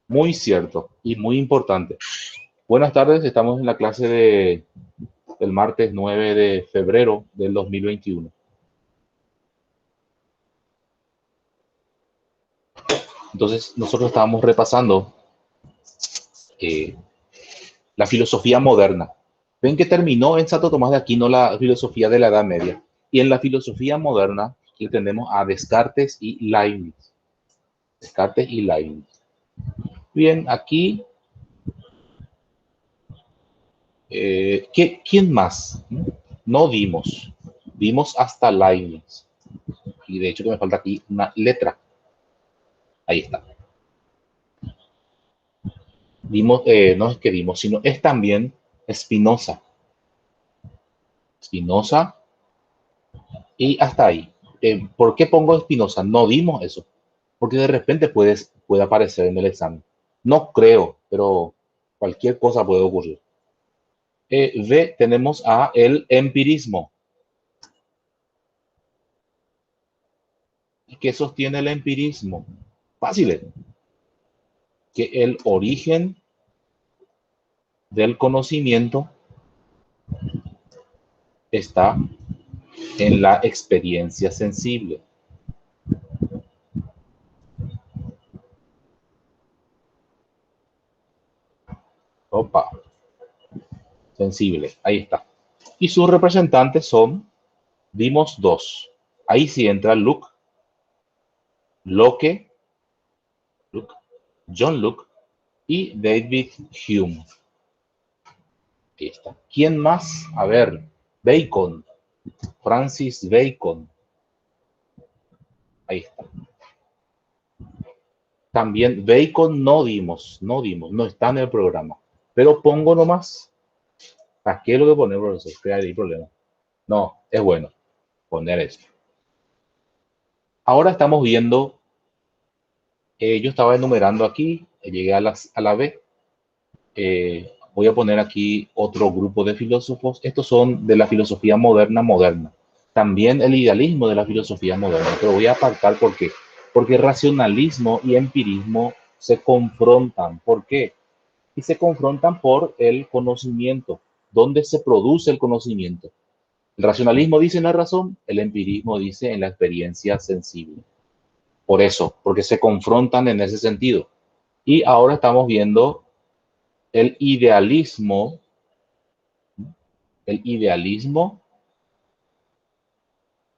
Muy cierto y muy importante. Buenas tardes, estamos en la clase del martes 9 de febrero del 2021. Entonces, nosotros estábamos repasando eh, la filosofía moderna. Ven que terminó en Santo Tomás de Aquino la filosofía de la Edad Media. Y en la filosofía moderna aquí tenemos a Descartes y Leibniz. Descartes y Leibniz. Bien, aquí, ¿quién más? No dimos. Dimos hasta Leibniz. Y de hecho que me falta aquí una letra. Ahí está. Dimos, no es que dimos, sino es también Spinoza. Spinoza y hasta ahí. ¿Por qué pongo Spinoza? No dimos eso. Porque de repente puede aparecer en el examen. No creo, pero cualquier cosa puede ocurrir. B, tenemos a el empirismo. ¿Y qué sostiene el empirismo? Fácil. Que el origen del conocimiento está en la experiencia sensible. Opa, sensible, ahí está. Y sus representantes son, dimos dos. Ahí sí entra Locke, John Locke y David Hume. Ahí está. ¿Quién más? A ver, Bacon, Francis Bacon. Ahí está. También Bacon no está en el programa. Pero pongo nomás. ¿Para qué lo que poner, profesor? Que hay problema. No, es bueno poner eso. Ahora estamos viendo, yo estaba enumerando aquí, llegué a la B. Voy a poner aquí otro grupo de filósofos. Estos son de la filosofía moderna. También el idealismo de la filosofía moderna. Pero voy a apartar porque racionalismo y empirismo se confrontan. ¿Por qué? Y se confrontan por el conocimiento. ¿Dónde se produce el conocimiento? El racionalismo dice en la razón, el empirismo dice en la experiencia sensible. Por eso, porque se confrontan en ese sentido. Y ahora estamos viendo el idealismo, el idealismo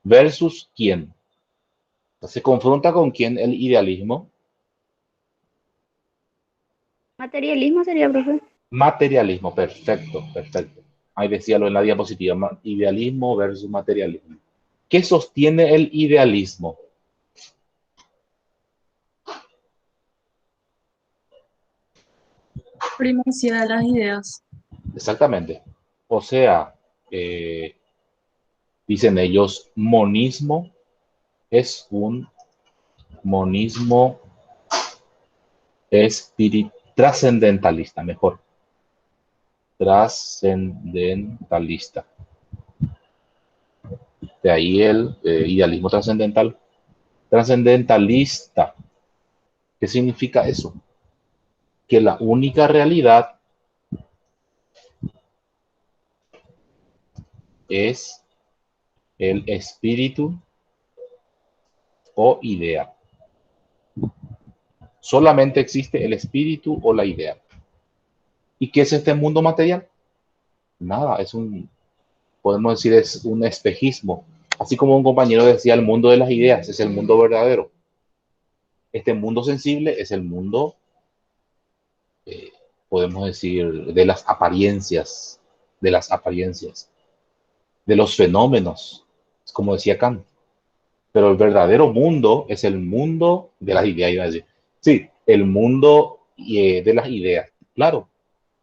versus quién. Se confronta con quién el idealismo. Materialismo sería, profe. Materialismo, perfecto. Ahí decíalo en la diapositiva, idealismo versus materialismo. ¿Qué sostiene el idealismo? Primacía de las ideas. Exactamente. O sea, eh, dicen ellos, monismo es un monismo trascendentalista, mejor. Trascendentalista. De ahí el idealismo trascendental. Trascendentalista. ¿Qué significa eso? Que la única realidad es el espíritu o idea. Solamente existe el espíritu o la idea. ¿Y qué es este mundo material? Nada, podemos decir, es un espejismo. Así como un compañero decía, el mundo de las ideas es el mundo verdadero. Este mundo sensible es el mundo, eh, podemos decir, de las apariencias, de los fenómenos, como decía Kant. Pero el verdadero mundo es el mundo de las ideas. Sí, el mundo de las ideas. Claro,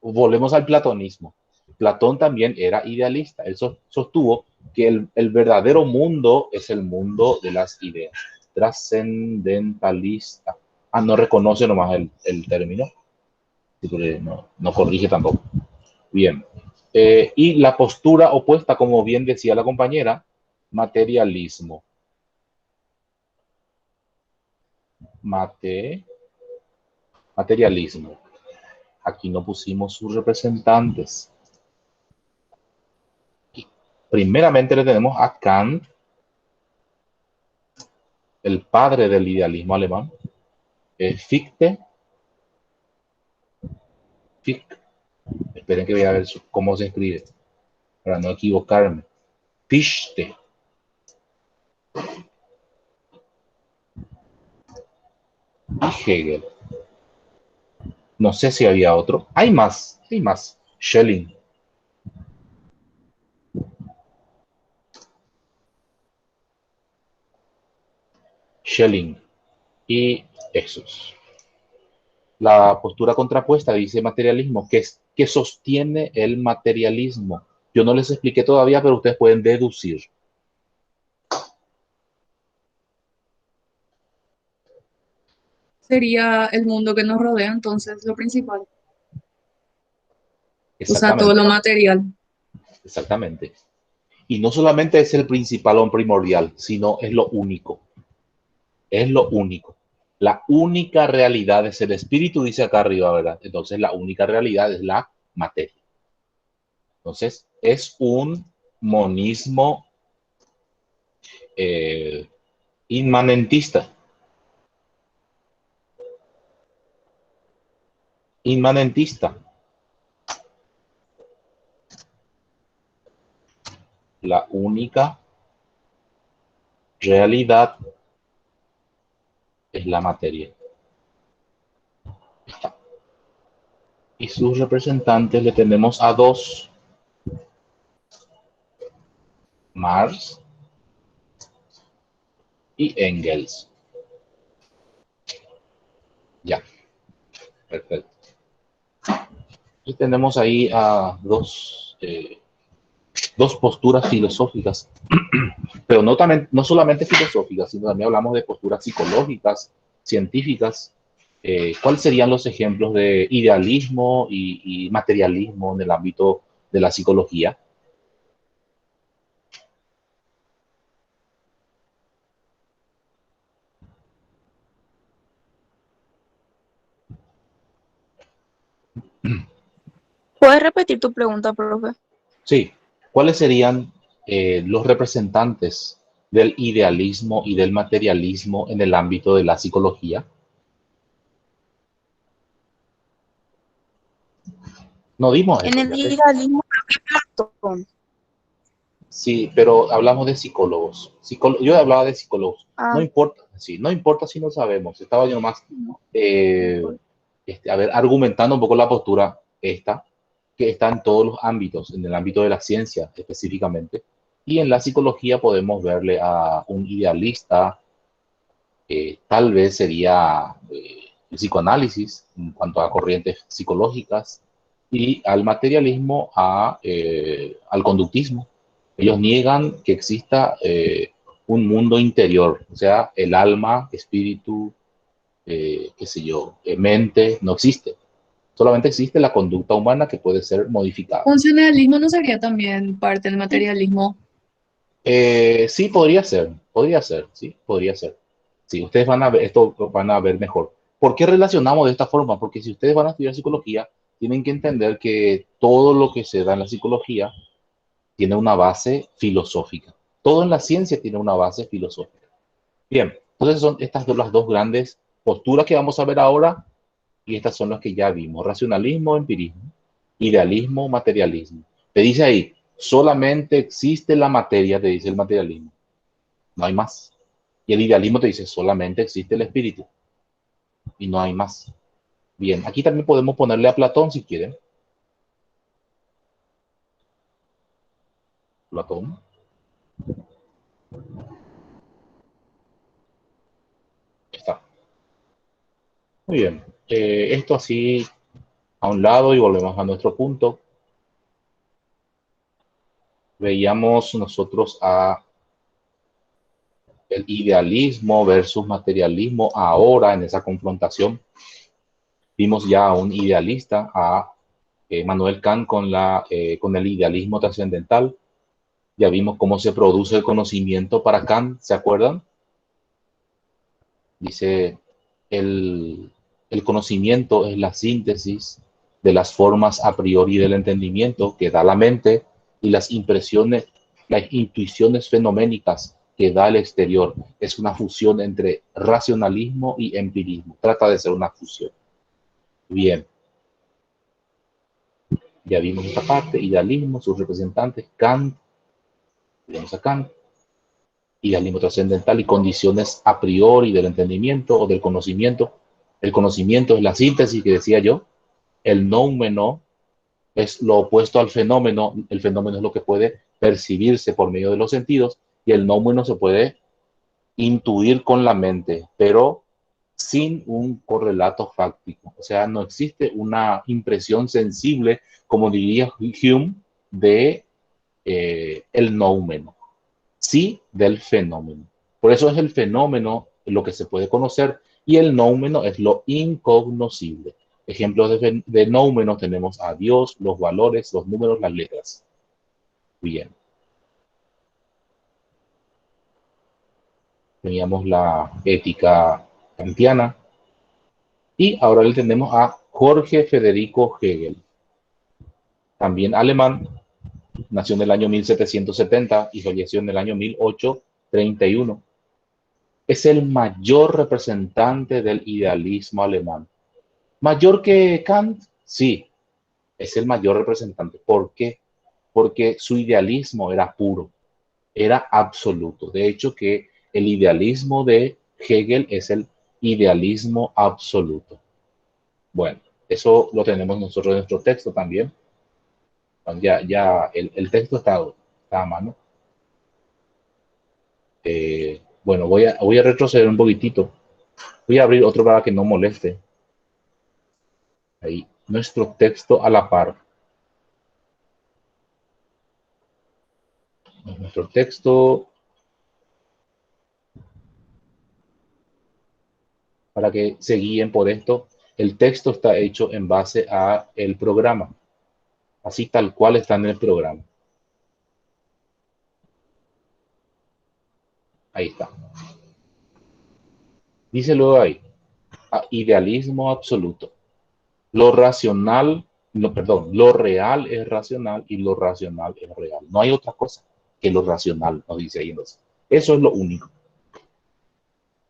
volvemos al platonismo. Platón también era idealista. Él sostuvo que el verdadero mundo es el mundo de las ideas. Trascendentalista. Ah, no reconoce nomás el término. No corrige tampoco. Bien. Y la postura opuesta, como bien decía la compañera, materialismo. Materialismo. Aquí no pusimos sus representantes. Primeramente le tenemos a Kant, el padre del idealismo alemán. Fichte. Esperen que voy a ver cómo se escribe, para no equivocarme. Fichte. Y Hegel. No sé si había otro. Hay más. Schelling. Y esos. La postura contrapuesta dice materialismo, que sostiene el materialismo. Yo no les expliqué todavía, pero ustedes pueden deducir. Sería el mundo que nos rodea, entonces, lo principal. O sea, todo Exactamente, lo material. exactamente. Y no solamente es el principal o primordial, sino es lo único. Es lo único. La única realidad es el espíritu, dice acá arriba, ¿verdad? Entonces la única realidad es la materia. Entonces es un monismo inmanentista. Inmanentista. La única realidad es la materia. Y sus representantes le tenemos a dos. Marx y Engels. Ya, perfecto. Y tenemos ahí a dos posturas filosóficas, pero no solamente filosóficas, sino también hablamos de posturas psicológicas, científicas. ¿Cuáles serían los ejemplos de idealismo y materialismo en el ámbito de la psicología? ¿Puedes repetir tu pregunta, profe? Sí, ¿cuáles serían los representantes del idealismo y del materialismo en el ámbito de la psicología? No dimos En eso, el fíjate. idealismo, creo que Platón. Sí, pero hablamos de psicólogos. Yo hablaba de psicólogos. No Ah, importa, sí, no importa si no sabemos. Estaba yo nomás, no, no eh, importa. a ver, argumentando un poco la postura esta, que está en todos los ámbitos, en el ámbito de la ciencia específicamente. Y en la psicología podemos verle a un idealista, tal vez sería el psicoanálisis en cuanto a corrientes psicológicas, y al materialismo, al conductismo. Ellos niegan que exista un mundo interior, o sea, el alma, espíritu, qué sé yo, mente, no existe. Solamente existe la conducta humana que puede ser modificada. Funcionalismo no sería también parte del Sí, materialismo. sí, podría ser, sí, podría ser. Sí, ustedes van a ver, esto van a ver mejor. ¿Por qué relacionamos de esta forma? Porque si ustedes van a estudiar psicología, tienen que entender que todo lo que se da en la psicología tiene una base filosófica. Todo en la ciencia tiene una base filosófica. Bien, entonces son estas las dos grandes posturas que vamos a ver ahora, y estas son las que ya vimos: racionalismo, empirismo, idealismo, materialismo. Te dice ahí, solamente existe la materia, te dice el materialismo, no hay más. Y el idealismo te dice, solamente existe el espíritu y no hay más. Bien, aquí también podemos ponerle a Platón si quieren. Platón. Está. Muy bien. Esto así a un lado y volvemos a nuestro punto. Veíamos nosotros a el idealismo versus materialismo ahora en esa confrontación. Vimos ya a un idealista, a Manuel Kant con el idealismo trascendental. Ya vimos cómo se produce el conocimiento para Kant, ¿se acuerdan? Dice, el, El conocimiento es la síntesis de las formas a priori del entendimiento que da la mente y las impresiones, las intuiciones fenoménicas que da el exterior. Es una fusión entre racionalismo y empirismo. Trata de ser una fusión. Bien. Ya vimos esta parte, idealismo, sus representantes, Kant, tenemos a Kant, idealismo trascendental y condiciones a priori del entendimiento o del conocimiento. El conocimiento es la síntesis que decía yo, el noumeno es lo opuesto al fenómeno, el fenómeno es lo que puede percibirse por medio de los sentidos y el noumeno se puede intuir con la mente, pero sin un correlato fáctico. O sea, no existe una impresión sensible, como diría Hume, de el noumeno, sí del fenómeno. Por eso es el fenómeno lo que se puede conocer y el noumeno es lo incognoscible. Ejemplos de noumeno tenemos a Dios, los valores, los números, las letras. Bien. Teníamos la ética kantiana y ahora le tenemos a Jorge Federico Hegel, también alemán, nació en el año 1770 y falleció en el año 1831. Es el mayor representante del idealismo alemán. ¿Mayor que Kant? Sí, es el mayor representante. ¿Por qué? Porque su idealismo era puro, era absoluto. De hecho, que el idealismo de Hegel es el idealismo absoluto. Bueno, eso lo tenemos nosotros en nuestro texto también. Ya el texto está a mano. Bueno, voy a retroceder un poquitito. Voy a abrir otro para que no moleste. Ahí, nuestro texto a la par. Nuestro texto, para que se guíen por esto, el texto está hecho en base a el programa, así tal cual está en el programa. Ahí está. Dice luego ahí, idealismo absoluto. Lo racional, no, perdón, lo real es racional y lo racional es real. No hay otra cosa que lo racional, nos dice ahí entonces. Eso es lo único.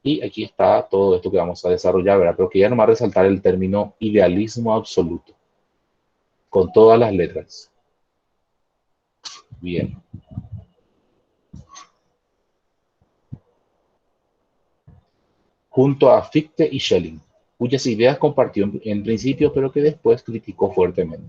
Y aquí está todo esto que vamos a desarrollar, ¿verdad? Pero quería nomás resaltar el término idealismo absoluto, con todas las letras. Bien. Junto a Fichte y Schelling, cuyas ideas compartió en principio, pero que después criticó fuertemente.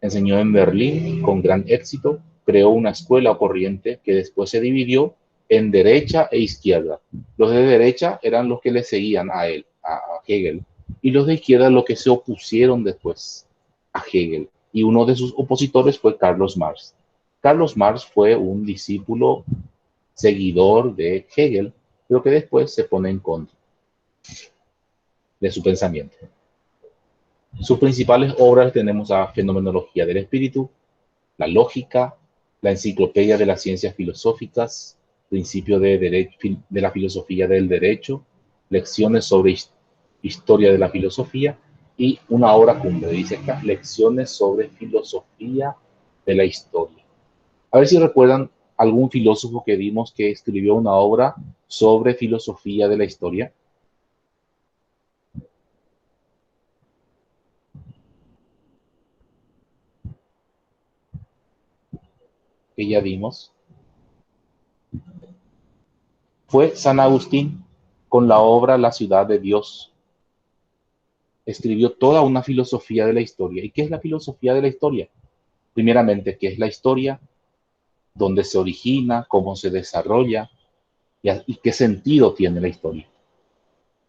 Enseñó en Berlín con gran éxito, creó una escuela corriente que después se dividió en derecha e izquierda. Los de derecha eran los que le seguían a él, a Hegel, y los de izquierda los que se opusieron después a Hegel. Y uno de sus opositores fue Carlos Marx. Carlos Marx fue un discípulo seguidor de Hegel, pero que después se pone en contra de su pensamiento. Sus principales obras tenemos a Fenomenología del Espíritu, la Lógica, la Enciclopedia de las Ciencias Filosóficas, Principio de la Filosofía del Derecho, Lecciones sobre Historia de la Filosofía y una obra cumbre, dice acá, Lecciones sobre Filosofía de la Historia. A ver si recuerdan algún filósofo que vimos que escribió una obra sobre filosofía de la historia. Que ya vimos, fue San Agustín con la obra La ciudad de Dios. Escribió toda una filosofía de la historia. ¿Y qué es la filosofía de la historia? Primeramente, ¿qué es la historia? ¿Dónde se origina? ¿Cómo se desarrolla? ¿Y qué sentido tiene la historia?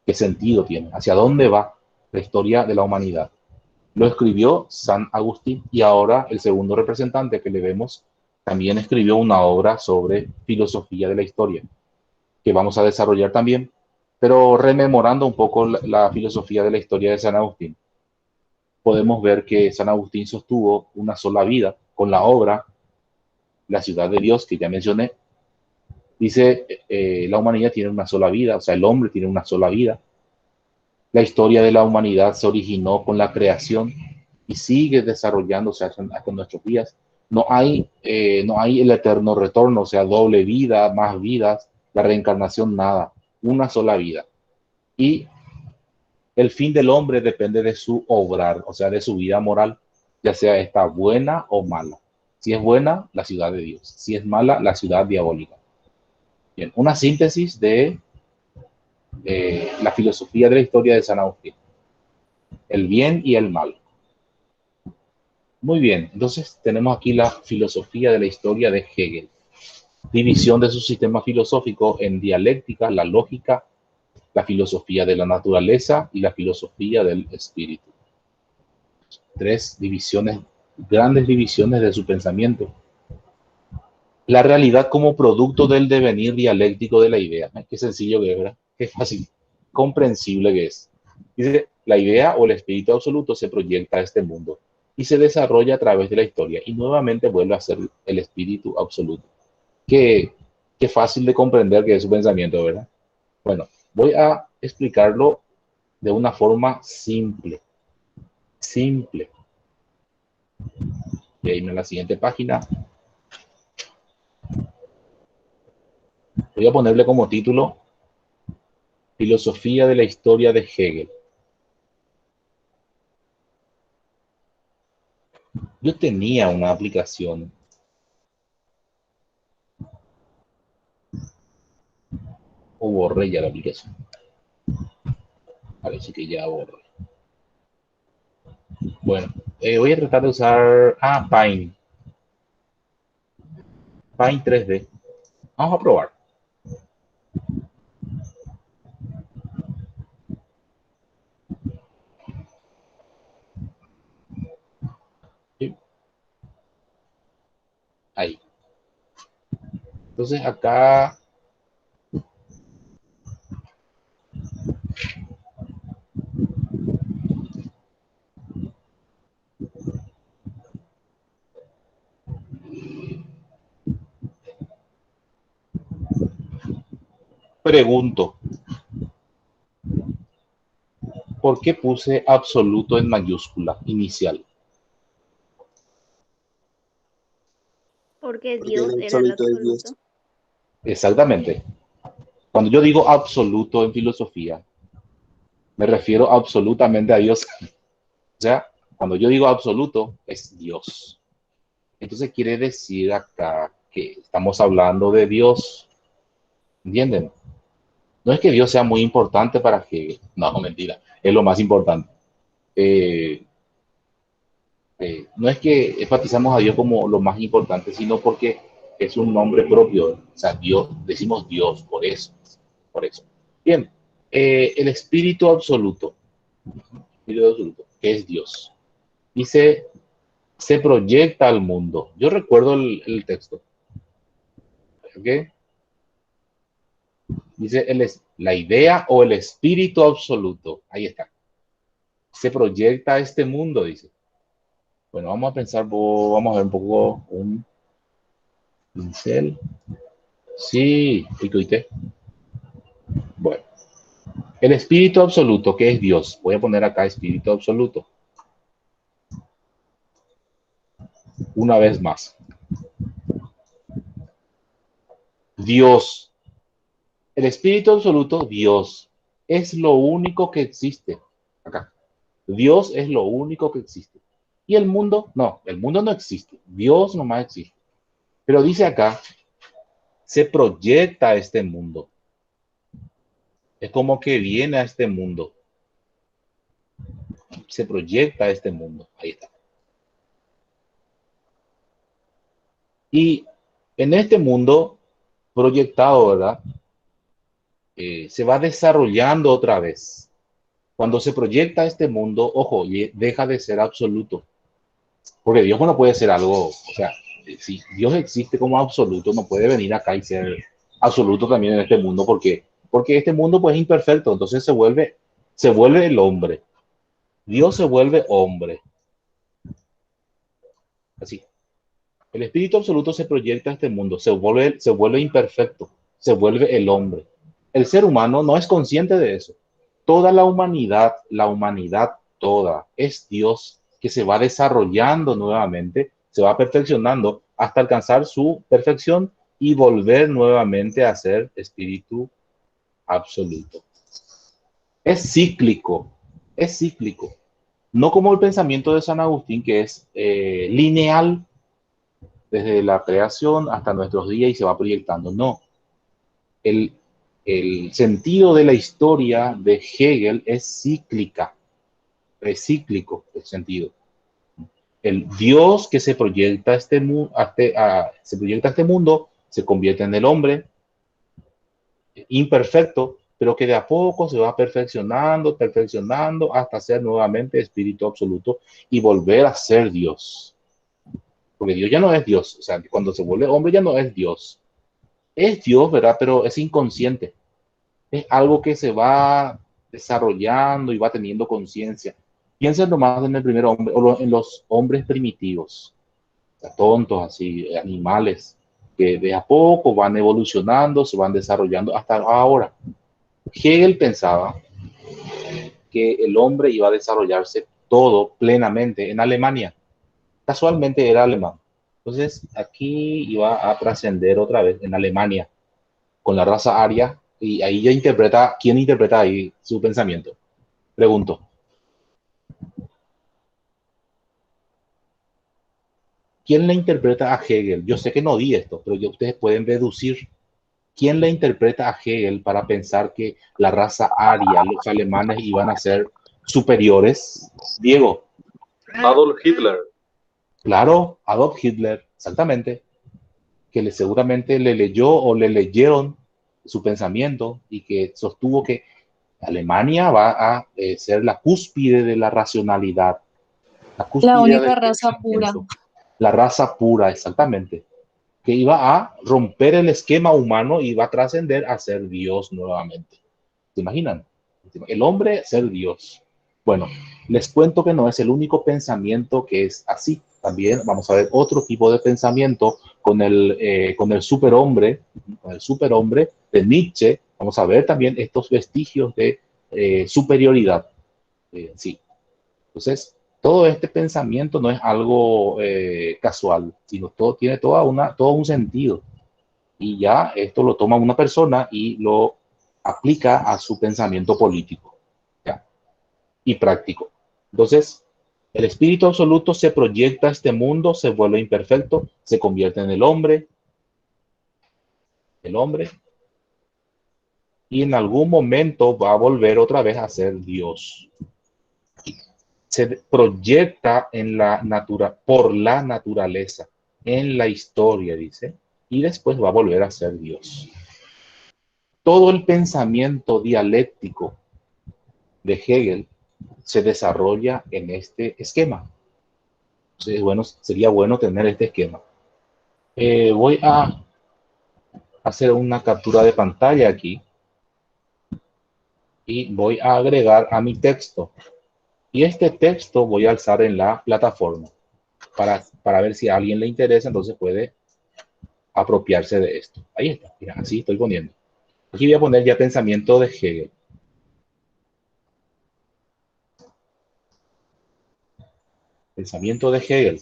¿Qué sentido tiene? ¿Hacia dónde va la historia de la humanidad? Lo escribió San Agustín y ahora el segundo representante que le vemos también escribió una obra sobre filosofía de la historia que vamos a desarrollar también, pero rememorando un poco la filosofía de la historia de San Agustín. Podemos ver que San Agustín sostuvo una sola vida con la obra La ciudad de Dios, que ya mencioné. Dice, la humanidad tiene una sola vida, o sea, el hombre tiene una sola vida. La historia de la humanidad se originó con la creación y sigue desarrollándose hasta nuestros días. No hay el eterno retorno, o sea, doble vida, más vidas, la reencarnación, nada, una sola vida. Y el fin del hombre depende de su obrar, o sea, de su vida moral, ya sea esta buena o mala. Si es buena, la ciudad de Dios. Si es mala, la ciudad diabólica. Bien, una síntesis de la filosofía de la historia de San Agustín. El bien y el mal. Muy bien, entonces tenemos aquí la filosofía de la historia de Hegel. División de su sistema filosófico en dialéctica, la lógica, la filosofía de la naturaleza y la filosofía del espíritu. Tres divisiones, grandes divisiones de su pensamiento. La realidad como producto del devenir dialéctico de la idea. Qué sencillo que es, ¿verdad? Qué fácil, comprensible que es. Dice, la idea o el espíritu absoluto se proyecta a este mundo y se desarrolla a través de la historia y nuevamente vuelve a ser el espíritu absoluto. Qué fácil de comprender que es su pensamiento, ¿verdad? Bueno, voy a explicarlo de una forma simple. Simple. Y ahí en la siguiente página voy a ponerle como título Filosofía de la historia de Hegel. Yo tenía una aplicación o borré ya la aplicación. Parece que ya borré. Bueno, voy a tratar de usar Paint. Paint 3D. Vamos a probar. ¿Sí? Ahí. Entonces acá pregunto, ¿por qué puse absoluto en mayúscula inicial? Porque Porque Dios el era el absoluto es Dios. absoluto. Exactamente. Cuando yo digo absoluto en filosofía, me refiero absolutamente a Dios. O sea, cuando yo digo absoluto, es Dios. Entonces quiere decir acá que estamos hablando de Dios. ¿Entienden? No es que Dios sea muy importante para que... No, mentira. Es lo más importante. Eh, no es que enfatizamos a Dios como lo más importante, sino porque es un nombre propio. O sea, Dios, decimos Dios por eso. Por eso. Bien. El espíritu absoluto, que es Dios. Dice, se proyecta al mundo. Yo recuerdo el texto. ¿Ok? Dice, la idea o el espíritu absoluto. Ahí está. Se proyecta a este mundo, dice. Bueno, vamos a pensar, vamos a ver un poco un pincel. Sí, picoité. Bueno, el espíritu absoluto, ¿qué es Dios? Voy a poner acá espíritu absoluto. Una vez más. Dios. El espíritu absoluto, Dios, es lo único que existe. Acá. Dios es lo único que existe. Y el mundo, no, el mundo no existe. Dios nomás existe. Pero dice acá, se proyecta a este mundo. Es como que viene a este mundo. Se proyecta a este mundo. Ahí está. Y en este mundo proyectado, ¿verdad? Se va desarrollando otra vez. Cuando se proyecta a este mundo, ojo, deja de ser absoluto. Porque Dios no puede ser algo, o sea, si Dios existe como absoluto, no puede venir acá y ser absoluto también en este mundo, porque este mundo pues es imperfecto, entonces se vuelve el hombre. Dios se vuelve hombre. Así. El espíritu absoluto se proyecta a este mundo, se vuelve imperfecto, se vuelve el hombre. El ser humano no es consciente de eso. toda la humanidad toda, es Dios que se va desarrollando nuevamente, se va perfeccionando hasta alcanzar su perfección y volver nuevamente a ser espíritu absoluto. Es cíclico, es cíclico. No como el pensamiento de San Agustín, que es lineal desde la creación hasta nuestros días y se va proyectando. No, el, el sentido de la historia de Hegel es cíclica, es cíclico el sentido. El Dios que se proyecta a este mundo se convierte en el hombre imperfecto, pero que de a poco se va perfeccionando, perfeccionando hasta ser nuevamente espíritu absoluto y volver a ser Dios. Porque Dios ya no es Dios, o sea, cuando se vuelve hombre ya no es Dios. Es Dios, ¿verdad? Pero es inconsciente. Es algo que se va desarrollando y va teniendo conciencia. Piensen nomás en el primer hombre o en los hombres primitivos, o sea, tontos así, animales, que de a poco van evolucionando, se van desarrollando hasta ahora. Hegel pensaba que el hombre iba a desarrollarse todo plenamente en Alemania. Casualmente era alemán. Entonces aquí iba a trascender otra vez en Alemania con la raza aria y ahí ya interpreta, ¿quién interpreta ahí su pensamiento? Pregunto. ¿Quién le interpreta a Hegel? Yo sé que no di esto, pero ya ustedes pueden deducir. ¿Quién le interpreta a Hegel para pensar que la raza aria, los alemanes, iban a ser superiores? Diego. Adolf Hitler. Claro, Adolf Hitler, exactamente, que seguramente le leyó o le leyeron su pensamiento y que sostuvo que Alemania va a ser la cúspide de la racionalidad, la La cúspide única del raza pura. pensamiento, la raza pura, exactamente, que iba a romper el esquema humano y va a trascender a ser Dios nuevamente. ¿Se imaginan? El hombre ser Dios. Bueno, les cuento que no es el único pensamiento que es así. También vamos a ver otro tipo de pensamiento con el superhombre de Nietzsche. Vamos a ver también estos vestigios de superioridad. Sí. Entonces, todo este pensamiento no es algo casual, sino todo tiene todo un sentido. Y ya esto lo toma una persona y lo aplica a su pensamiento político, ¿ya? Y práctico. Entonces, el espíritu absoluto se proyecta a este mundo, se vuelve imperfecto, se convierte en el hombre, y en algún momento va a volver otra vez a ser Dios. Se proyecta en por la naturaleza, en la historia, dice, y después va a volver a ser Dios. Todo el pensamiento dialéctico de Hegel se desarrolla en este esquema. Entonces, bueno, sería bueno tener este esquema. Voy a hacer una captura de pantalla aquí y voy a agregar a mi texto. Y este texto voy a alzar en la plataforma para ver si a alguien le interesa, entonces puede apropiarse de esto. Ahí está, mira, así estoy poniendo. Aquí voy a poner ya pensamiento de Hegel. Pensamiento de Hegel.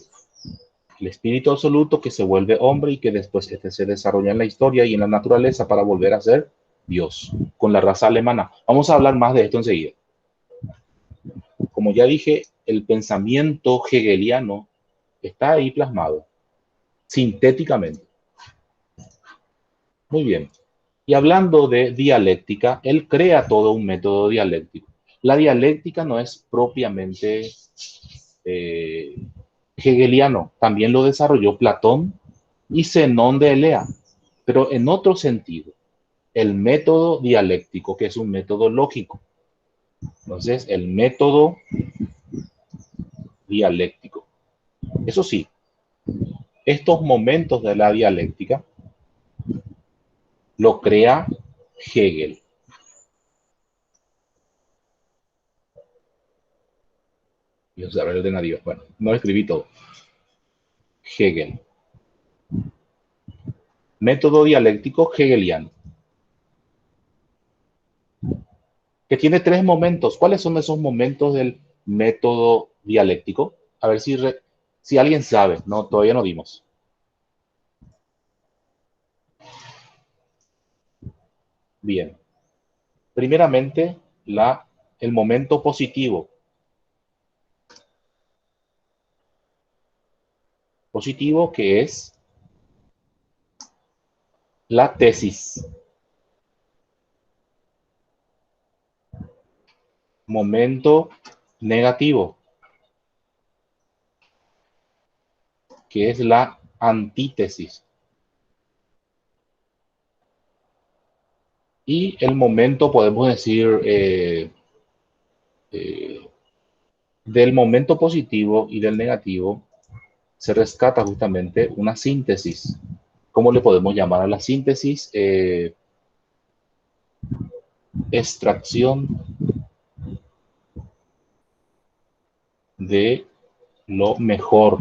El espíritu absoluto que se vuelve hombre y que después se desarrolla en la historia y en la naturaleza para volver a ser Dios, con la raza alemana. Vamos a hablar más de esto enseguida. Como ya dije, el pensamiento hegeliano está ahí plasmado, sintéticamente. Muy bien. Y hablando de dialéctica, él crea todo un método dialéctico. La dialéctica no es propiamente hegeliano, también lo desarrolló Platón y Zenón de Elea, pero en otro sentido. El método dialéctico, que es un método lógico. Entonces, el método dialéctico. Eso sí, estos momentos de la dialéctica lo crea Hegel. Y a ver de nadie. Bueno, no escribí todo. Hegel. Método dialéctico hegeliano. que tiene tres momentos. ¿Cuáles son esos momentos del método dialéctico? A ver si alguien sabe. No, todavía no dimos. Bien. Primeramente, el momento positivo. Positivo que es la tesis. Momento negativo, que es la antítesis. Y el momento, podemos decir, del momento positivo y del negativo, se rescata justamente una síntesis. ¿Cómo le podemos llamar a la síntesis? Extracción de lo mejor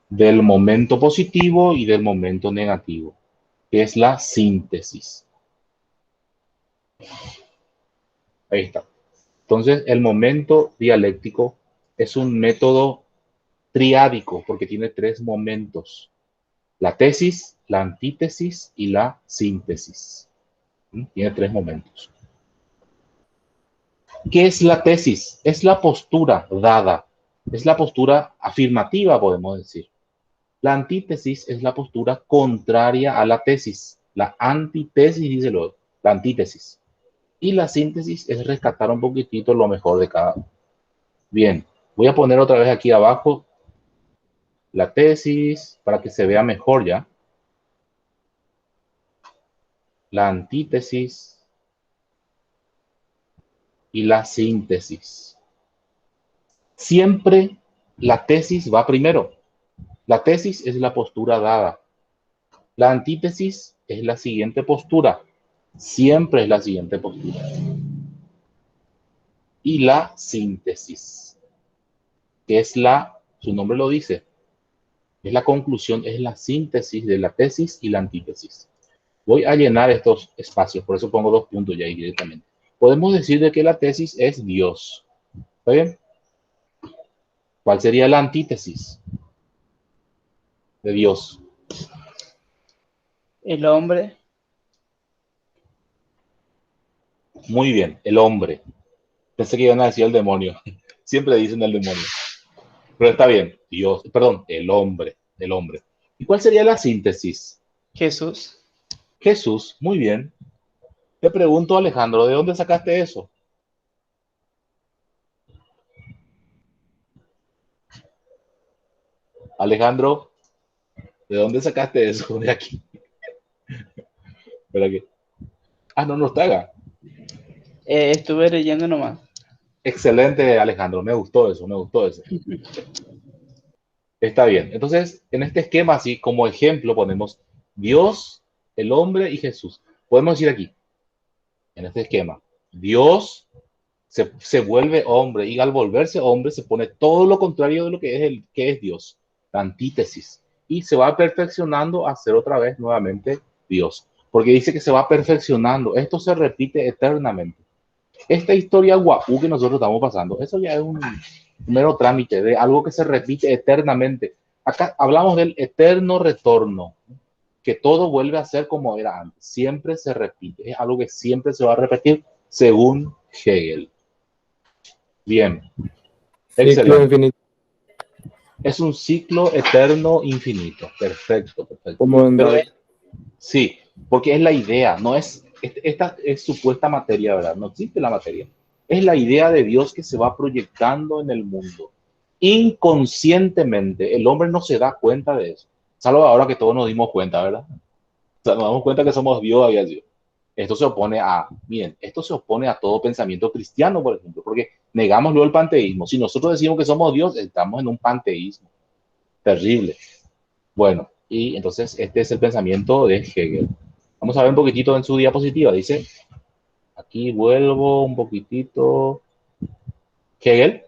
del momento positivo y del momento negativo, que es la síntesis. Ahí está. Entonces, el momento dialéctico es un método triádico porque tiene tres momentos: la tesis, la antítesis y la síntesis. Tiene tres momentos. ¿Qué es la tesis? Es la postura dada, es la postura afirmativa, podemos decir. La antítesis es la postura contraria a la tesis. La antítesis, dice la antítesis. Y la síntesis es rescatar un poquitito lo mejor de cada uno. Bien, voy a poner otra vez aquí abajo la tesis para que se vea mejor ya. La antítesis y la síntesis. Siempre la tesis va primero. La tesis es la postura dada. La antítesis es la siguiente postura. Siempre es la siguiente postura. Y la síntesis, que es su nombre lo dice, es la conclusión, es la síntesis de la tesis y la antítesis. Voy a llenar estos espacios, por eso pongo 2 puntos ya ahí directamente. Podemos decir de que la tesis es Dios. ¿Está bien? ¿Cuál sería la antítesis de Dios? El hombre. Muy bien, el hombre. Pensé que iban a decir el demonio. Siempre dicen el demonio. Pero está bien, Dios, perdón, el hombre. ¿Y cuál sería la síntesis? Jesús. Jesús, muy bien. Te pregunto, Alejandro, ¿de dónde sacaste eso? Alejandro, ¿de dónde sacaste eso? De aquí. ¿Verdad que? Ah, no está acá. Estuve leyendo nomás. Excelente, Alejandro. Me gustó eso. Está bien. Entonces, en este esquema, así como ejemplo, ponemos Dios, el hombre y Jesús. Podemos decir aquí, en este esquema, Dios se vuelve hombre y al volverse hombre se pone todo lo contrario de lo que es Dios, la antítesis, y se va perfeccionando a ser otra vez nuevamente Dios, porque dice que se va perfeccionando. Esto se repite eternamente. Esta historia guapú que nosotros estamos pasando, eso ya es un mero trámite de algo que se repite eternamente. Acá hablamos del eterno retorno, que todo vuelve a ser como era antes, siempre se repite, es algo que siempre se va a repetir según Hegel. Bien, Ciclo infinito. Es un ciclo eterno infinito. Perfecto. Como en Pero Dark. sí, porque es la idea, no es, esta es supuesta materia, ¿verdad? No existe la materia. Es la idea de Dios que se va proyectando en el mundo. Inconscientemente, el hombre no se da cuenta de eso. Salvo ahora que todos nos dimos cuenta, ¿verdad? O sea, nos damos cuenta que somos Dios, había Dios. Esto se opone a todo pensamiento cristiano, por ejemplo, porque negamos luego el panteísmo. Si nosotros decimos que somos Dios, estamos en un panteísmo terrible. Bueno, y entonces este es el pensamiento de Hegel. Vamos a ver un poquitito en su diapositiva. Dice, aquí vuelvo un poquitito. Hegel,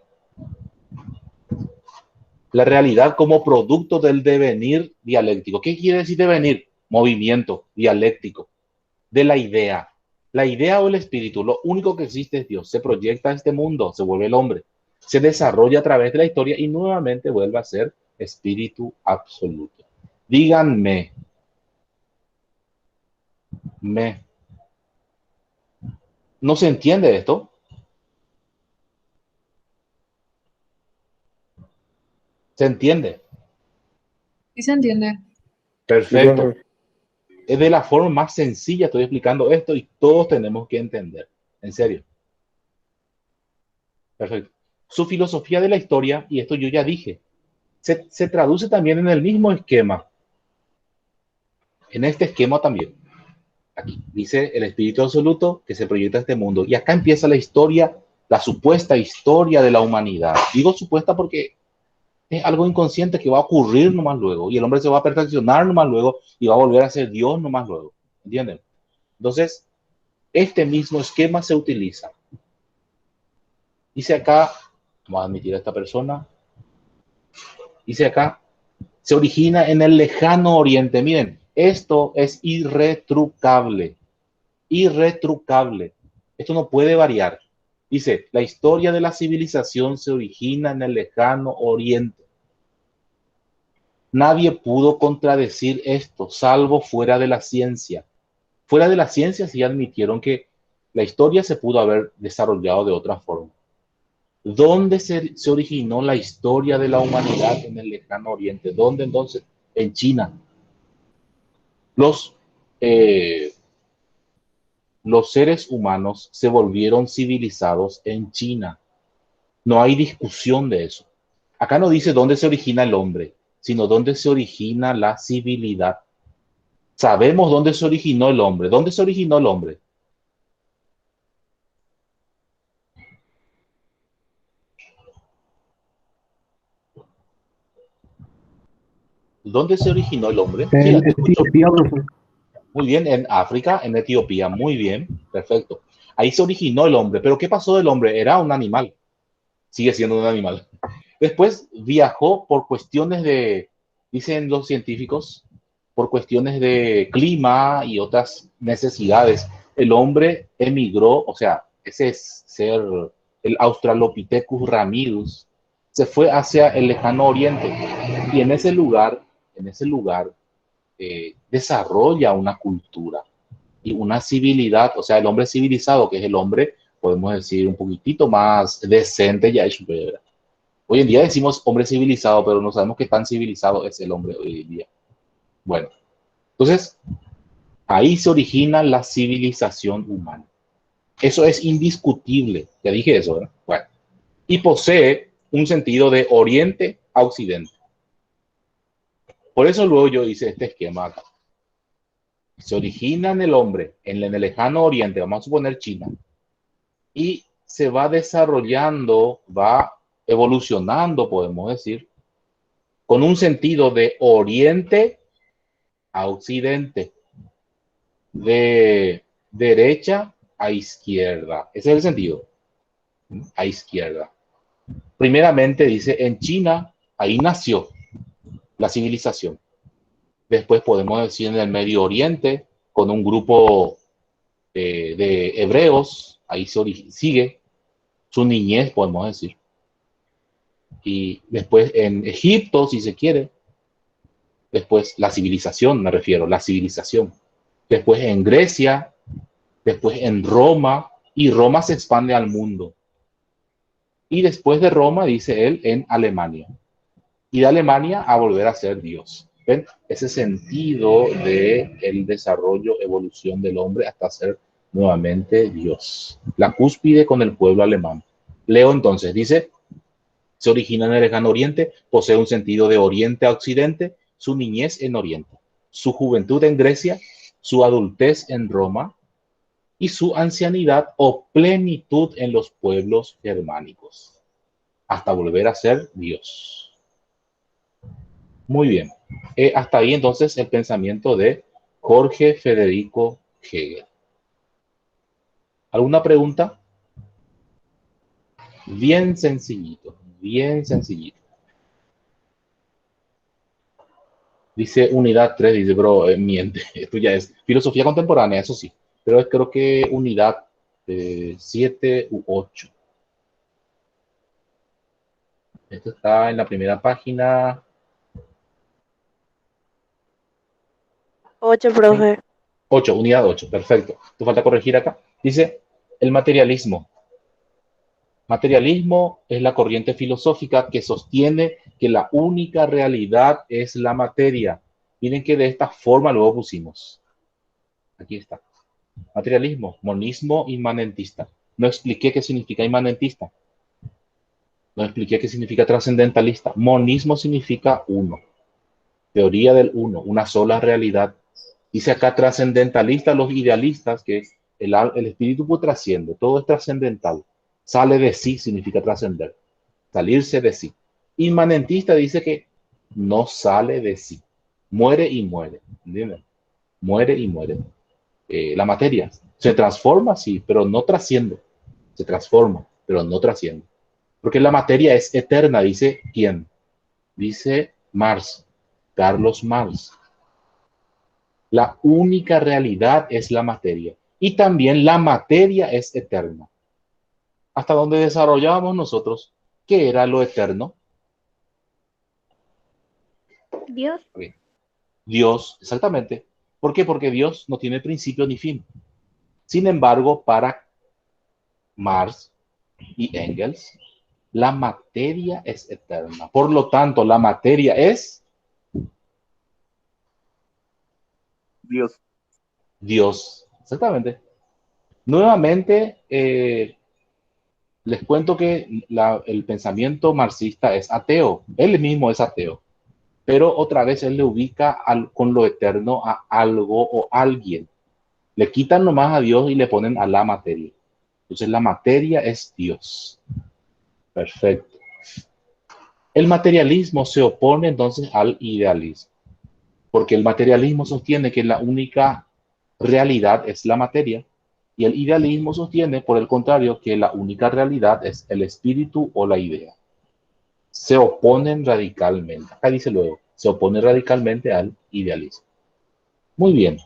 la realidad como producto del devenir dialéctico. ¿Qué quiere decir devenir? Movimiento dialéctico de la idea. La idea o el espíritu, lo único que existe es Dios. Se proyecta a este mundo, se vuelve el hombre, se desarrolla a través de la historia y nuevamente vuelve a ser espíritu absoluto. Díganme, ¿no se entiende esto? ¿Se entiende? ¿Sí se entiende? Perfecto. Es de la forma más sencilla, estoy explicando esto y todos tenemos que entender. En serio. Perfecto. Su filosofía de la historia, y esto yo ya dije, se traduce también en el mismo esquema. En este esquema también. Aquí dice el espíritu absoluto que se proyecta a este mundo. Y acá empieza la historia, la supuesta historia de la humanidad. Digo supuesta porque es algo inconsciente que va a ocurrir nomás luego. Y el hombre se va a perfeccionar nomás luego y va a volver a ser Dios nomás luego. ¿Entienden? Entonces, este mismo esquema se utiliza. Dice acá, vamos a admitir a esta persona. Dice acá, se origina en el lejano oriente. Miren, esto es irretrucable. Irretrucable. Esto no puede variar. Dice, la historia de la civilización se origina en el lejano oriente. Nadie pudo contradecir esto, salvo fuera de la ciencia. Fuera de la ciencia sí admitieron que la historia se pudo haber desarrollado de otra forma. ¿Dónde se originó la historia de la humanidad en el lejano oriente? ¿Dónde entonces? En China. Los seres humanos se volvieron civilizados en China. No hay discusión de eso. Acá no dice dónde se origina el hombre, sino dónde se origina la civilidad. Sabemos dónde se originó el hombre. ¿Dónde se originó el hombre? ¿Dónde se originó el hombre? Sí, En Etiopía, profe. muy bien, en África, en Etiopía, muy bien, perfecto. Ahí se originó el hombre, pero ¿qué pasó del hombre? Era un animal, sigue siendo un animal. Después viajó por cuestiones de, dicen los científicos, por cuestiones de clima y otras necesidades. El hombre emigró, o sea, ese es ser el Australopithecus ramidus, se fue hacia el lejano oriente y en ese lugar desarrolla una cultura y una civilidad, o sea, el hombre civilizado, que es el hombre, podemos decir, un poquitito más decente, ya es superior. Hoy en día decimos hombre civilizado, pero no sabemos qué tan civilizado es el hombre hoy en día. Bueno, entonces, ahí se origina la civilización humana. Eso es indiscutible, ya dije eso, ¿verdad? Bueno, y posee un sentido de oriente a occidente. Por eso luego yo hice este esquema acá. Se origina en el hombre, en el lejano oriente, vamos a suponer China, y se va desarrollando, va evolucionando, podemos decir, con un sentido de oriente a occidente, de derecha a izquierda. Ese es el sentido, a izquierda. Primeramente dice, en China, ahí nació la civilización. Después podemos decir en el Medio Oriente, con un grupo de hebreos, ahí sigue su niñez, podemos decir. Y después en Egipto, si se quiere. Después la civilización, me refiero, la civilización. Después en Grecia, después en Roma, y Roma se expande al mundo. Y después de Roma, dice él, en Alemania. Y de Alemania a volver a ser Dios. ¿Ven? Ese sentido de el desarrollo, evolución del hombre hasta ser nuevamente Dios. La cúspide con el pueblo alemán. Leo entonces, dice, se origina en el lejano oriente, posee un sentido de oriente a occidente, su niñez en oriente, su juventud en Grecia, su adultez en Roma y su ancianidad o plenitud en los pueblos germánicos, hasta volver a ser Dios. Muy bien. Hasta ahí entonces el pensamiento de Jorge Federico Hegel. ¿Alguna pregunta? Bien sencillito, bien sencillito. Dice unidad 3, dice, bro, miente. Esto ya es filosofía contemporánea, eso sí. pero es creo que unidad 7 u 8. Esto está en la primera página. 8, profe. 8, unidad 8, perfecto. Te falta corregir acá. Dice, el materialismo. Materialismo es la corriente filosófica que sostiene que la única realidad es la materia. Miren que de esta forma luego pusimos. Aquí está. Materialismo, monismo inmanentista. No expliqué qué significa inmanentista. No expliqué qué significa trascendentalista. Monismo significa uno. Teoría del uno, una sola realidad. Dice acá trascendentalista, los idealistas, que el espíritu pues trasciende, todo es trascendental. Sale de sí significa trascender, salirse de sí. Inmanentista dice que no sale de sí, muere y muere, ¿entienden? Muere y muere. La materia se transforma, sí, pero no trasciende. Se transforma, pero no trasciende. Porque la materia es eterna, dice ¿quién? Dice Marx, Carlos Marx. La única realidad es la materia. Y también la materia es eterna. Hasta donde desarrollábamos nosotros, ¿qué era lo eterno? Dios. Dios, exactamente. ¿Por qué? Porque Dios no tiene principio ni fin. Sin embargo, para Marx y Engels, la materia es eterna. Por lo tanto, la materia es Dios. Dios. Exactamente. Nuevamente, les cuento que el pensamiento marxista es ateo. Él mismo es ateo. Pero otra vez él le ubica con lo eterno a algo o alguien. Le quitan nomás a Dios y le ponen a la materia. Entonces la materia es Dios. Perfecto. El materialismo se opone entonces al idealismo, porque el materialismo sostiene que la única realidad es la materia y el idealismo sostiene, por el contrario, que la única realidad es el espíritu o la idea. Se oponen radicalmente. Acá dice luego, se opone radicalmente al idealismo. Muy bien.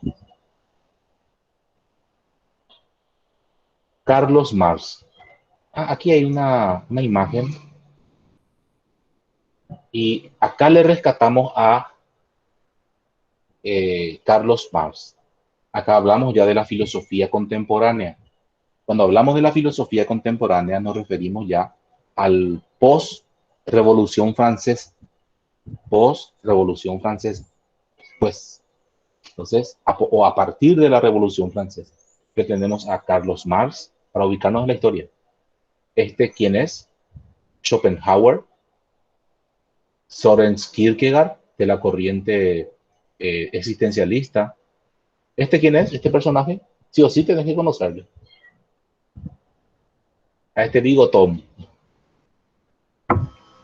Carlos Marx. Aquí hay una imagen y acá le rescatamos a Carlos Marx. Acá hablamos ya de la filosofía contemporánea. Cuando hablamos de la filosofía contemporánea nos referimos ya al post-revolución francesa. Post-revolución francesa. Pues, entonces, o a partir de la revolución francesa, que tenemos a Carlos Marx para ubicarnos en la historia. ¿Quién es? Schopenhauer, Soren Kierkegaard, de la corriente existencialista. ¿Quién es? Este personaje, sí o sí tenés que conocerlo. A este bigotón.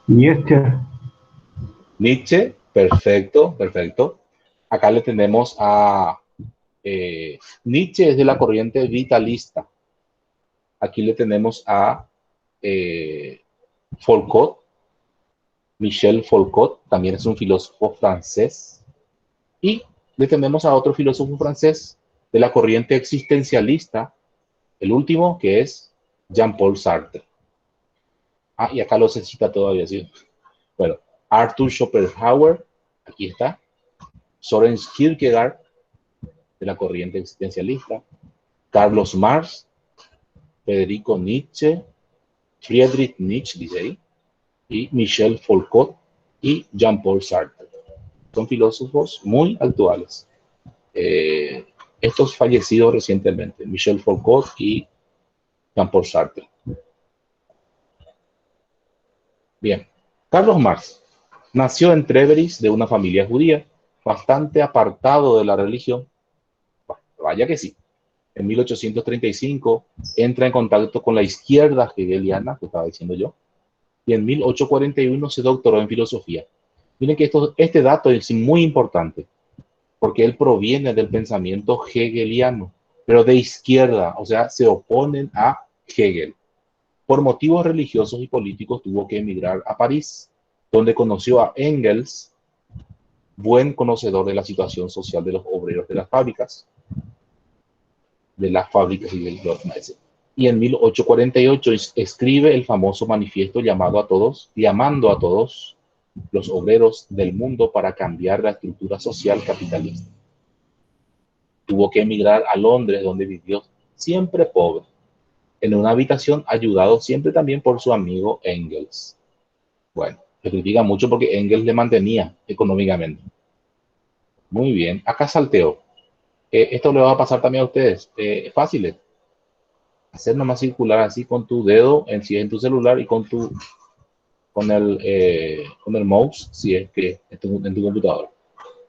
Nietzsche. Nietzsche, perfecto, perfecto. Acá le tenemos a Nietzsche es de la corriente vitalista. Aquí le tenemos a Foucault, Michel Foucault, también es un filósofo francés. Y le tenemos a otro filósofo francés de la corriente existencialista, el último, que es Jean-Paul Sartre. Y acá lo se cita todavía, ¿sí? Bueno, Arthur Schopenhauer, aquí está. Soren Kierkegaard, de la corriente existencialista. Carlos Marx, Federico Nietzsche, Friedrich Nietzsche, dice ahí, y Michel Foucault y Jean-Paul Sartre. Son filósofos muy actuales. Estos fallecidos recientemente, Michel Foucault y Jean-Paul Sartre. Bien, Carlos Marx nació en Trèveris de una familia judía, bastante apartado de la religión. Vaya que sí. En 1835 entra en contacto con la izquierda hegeliana, que estaba diciendo yo, y en 1841 se doctoró en filosofía. Miren que este dato es muy importante, porque él proviene del pensamiento hegeliano, pero de izquierda, o sea, se oponen a Hegel. Por motivos religiosos y políticos tuvo que emigrar a París, donde conoció a Engels, buen conocedor de la situación social de los obreros de las fábricas. de las fábricas y del comercio. Y en 1848 escribe el famoso manifiesto llamando a todos los obreros del mundo para cambiar la estructura social capitalista. Tuvo que emigrar a Londres, donde vivió siempre pobre, en una habitación, ayudado siempre también por su amigo Engels. Bueno, se critica mucho porque Engels le mantenía económicamente. Muy bien, acá salteo. Esto le va a pasar también a ustedes. Fácil. Hacer nomás circular así con tu dedo si es en tu celular y con el mouse si es que es en tu computadora.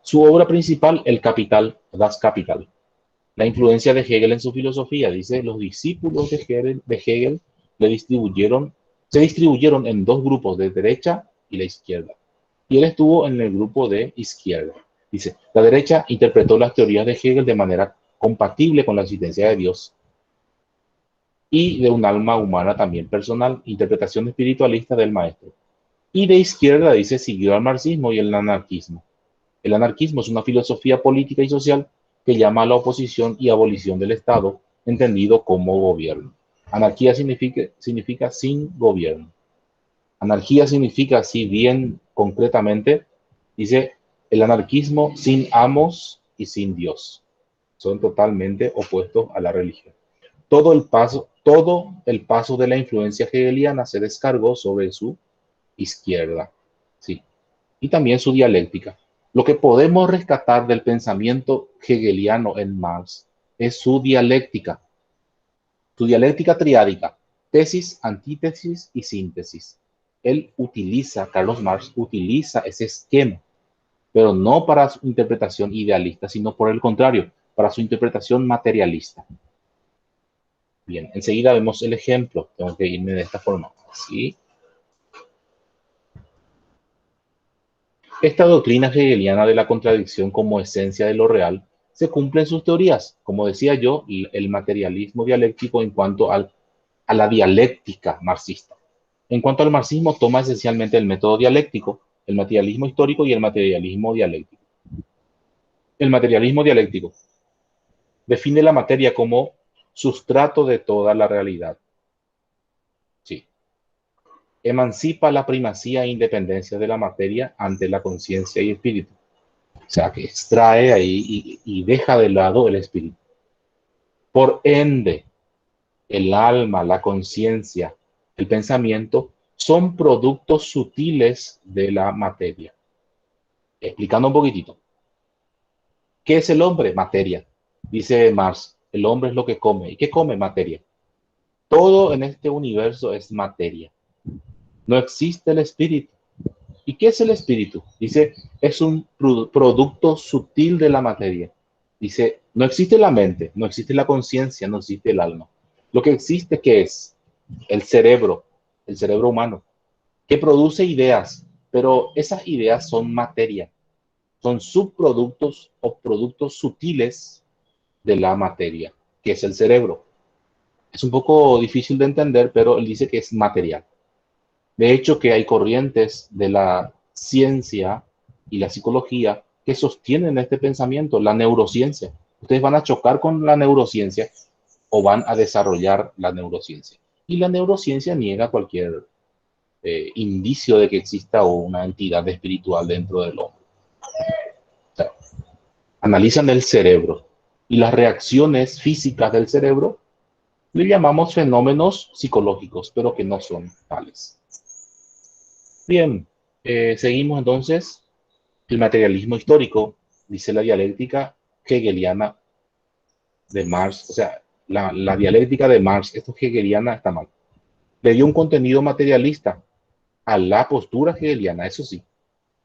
Su obra principal, El Capital, Das Kapital. La influencia de Hegel en su filosofía, dice, los discípulos de Hegel se distribuyeron en dos grupos, de derecha y la izquierda. Y él estuvo en el grupo de izquierda. Dice, la derecha interpretó las teorías de Hegel de manera compatible con la existencia de Dios y de un alma humana también personal, interpretación espiritualista del maestro. Y de izquierda, dice, siguió al marxismo y el anarquismo. El anarquismo es una filosofía política y social que llama a la oposición y abolición del Estado, entendido como gobierno. Anarquía significa sin gobierno. Anarquía significa, así bien concretamente, dice, el anarquismo sin amos y sin Dios. Son totalmente opuestos a la religión. Todo el paso de la influencia hegeliana se descargó sobre su izquierda. Sí. Y también su dialéctica. Lo que podemos rescatar del pensamiento hegeliano en Marx es su dialéctica triádica, tesis, antítesis y síntesis. Carlos Marx utiliza ese esquema, pero no para su interpretación idealista, sino por el contrario, para su interpretación materialista. Bien, enseguida vemos el ejemplo. Tengo que irme de esta forma. ¿Sí? Esta doctrina hegeliana de la contradicción como esencia de lo real se cumple en sus teorías, como decía yo, el materialismo dialéctico en cuanto a la dialéctica marxista. En cuanto al marxismo, toma esencialmente el método dialéctico, el materialismo histórico y el materialismo dialéctico. El materialismo dialéctico define la materia como sustrato de toda la realidad. Sí. Emancipa la primacía e independencia de la materia ante la conciencia y espíritu. O sea, que extrae ahí y deja de lado el espíritu. Por ende, el alma, la conciencia, el pensamiento son productos sutiles de la materia. Explicando un poquitito. ¿Qué es el hombre? Materia. Dice Marx, el hombre es lo que come. ¿Y qué come? Materia. Todo en este universo es materia. No existe el espíritu. ¿Y qué es el espíritu? Dice, es un producto sutil de la materia. Dice, no existe la mente, no existe la conciencia, no existe el alma. Lo que existe, ¿qué es? El cerebro humano, que produce ideas, pero esas ideas son materia, son subproductos o productos sutiles de la materia, que es el cerebro. Es un poco difícil de entender, pero él dice que es material. De hecho, que hay corrientes de la ciencia y la psicología que sostienen este pensamiento, la neurociencia. Ustedes van a chocar con la neurociencia o van a desarrollar la neurociencia. Y la neurociencia niega cualquier indicio de que exista una entidad espiritual dentro del hombre. O sea, analizan el cerebro y las reacciones físicas del cerebro le llamamos fenómenos psicológicos, pero que no son tales. Bien, seguimos entonces. El materialismo histórico, dice la dialéctica hegeliana de Marx, o sea, la dialéctica de Marx, esto hegeliana está mal. Le dio un contenido materialista a la postura hegeliana, eso sí,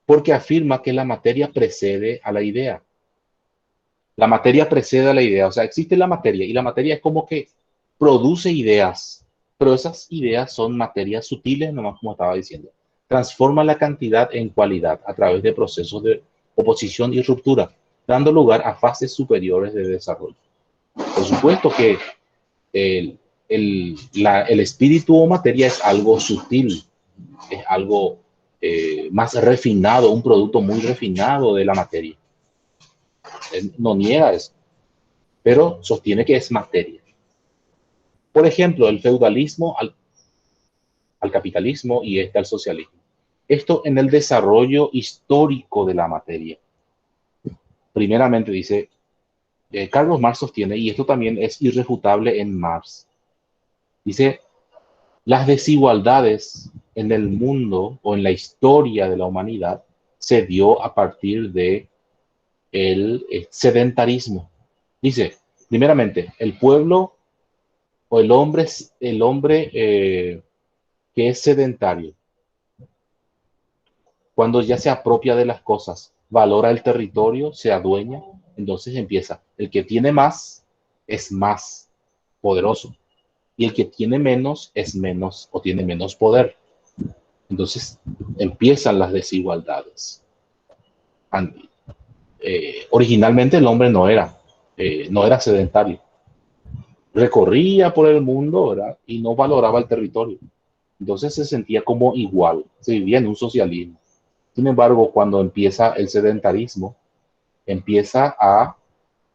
porque afirma que la materia precede a la idea. La materia precede a la idea, o sea, existe la materia y la materia es como que produce ideas, pero esas ideas son materias sutiles, nomás como estaba diciendo. Transforma la cantidad en cualidad a través de procesos de oposición y ruptura, dando lugar a fases superiores de desarrollo. Por supuesto que el espíritu o materia es algo sutil, es algo más refinado, un producto muy refinado de la materia. Él no niega eso. pero sostiene que es materia. Por ejemplo, el feudalismo al capitalismo y al socialismo. Esto en el desarrollo histórico de la materia. Primeramente dice, Carlos Marx sostiene, y esto también es irrefutable en Marx, dice, las desigualdades en el mundo o en la historia de la humanidad se dio a partir de el sedentarismo. Dice, primeramente, el pueblo o el hombre que es sedentario, cuando ya se apropia de las cosas, valora el territorio, se adueña, entonces empieza. El que tiene más es más poderoso y el que tiene menos es menos o tiene menos poder. Entonces empiezan las desigualdades. Originalmente el hombre no era sedentario. Recorría por el mundo, ¿verdad? Y no valoraba el territorio. Entonces se sentía como igual, se vivía en un socialismo. Sin embargo, cuando empieza el sedentarismo, empieza a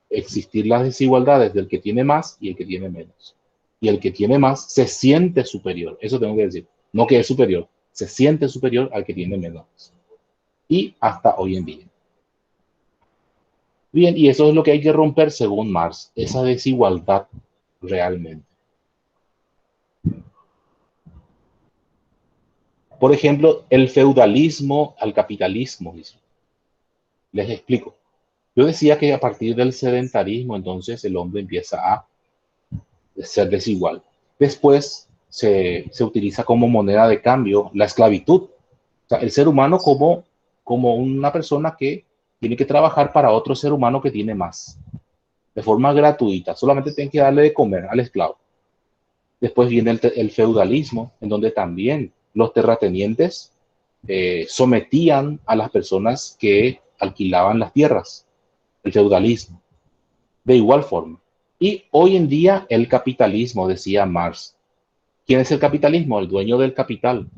existir las desigualdades del que tiene más y el que tiene menos. Y el que tiene más se siente superior, eso tengo que decir, no que es superior, se siente superior al que tiene menos. Y hasta hoy en día. Bien, y eso es lo que hay que romper según Marx, esa desigualdad realmente. Por ejemplo, el feudalismo al capitalismo. Les explico. Yo decía que a partir del sedentarismo, entonces el hombre empieza a ser desigual. Después se utiliza como moneda de cambio la esclavitud. O sea, el ser humano como una persona que tiene que trabajar para otro ser humano que tiene más. De forma gratuita. Solamente tiene que darle de comer al esclavo. Después viene el feudalismo, en donde también los terratenientes sometían a las personas que alquilaban las tierras. El feudalismo. De igual forma. Y hoy en día el capitalismo, decía Marx. ¿Quién es el capitalismo? El dueño del capital.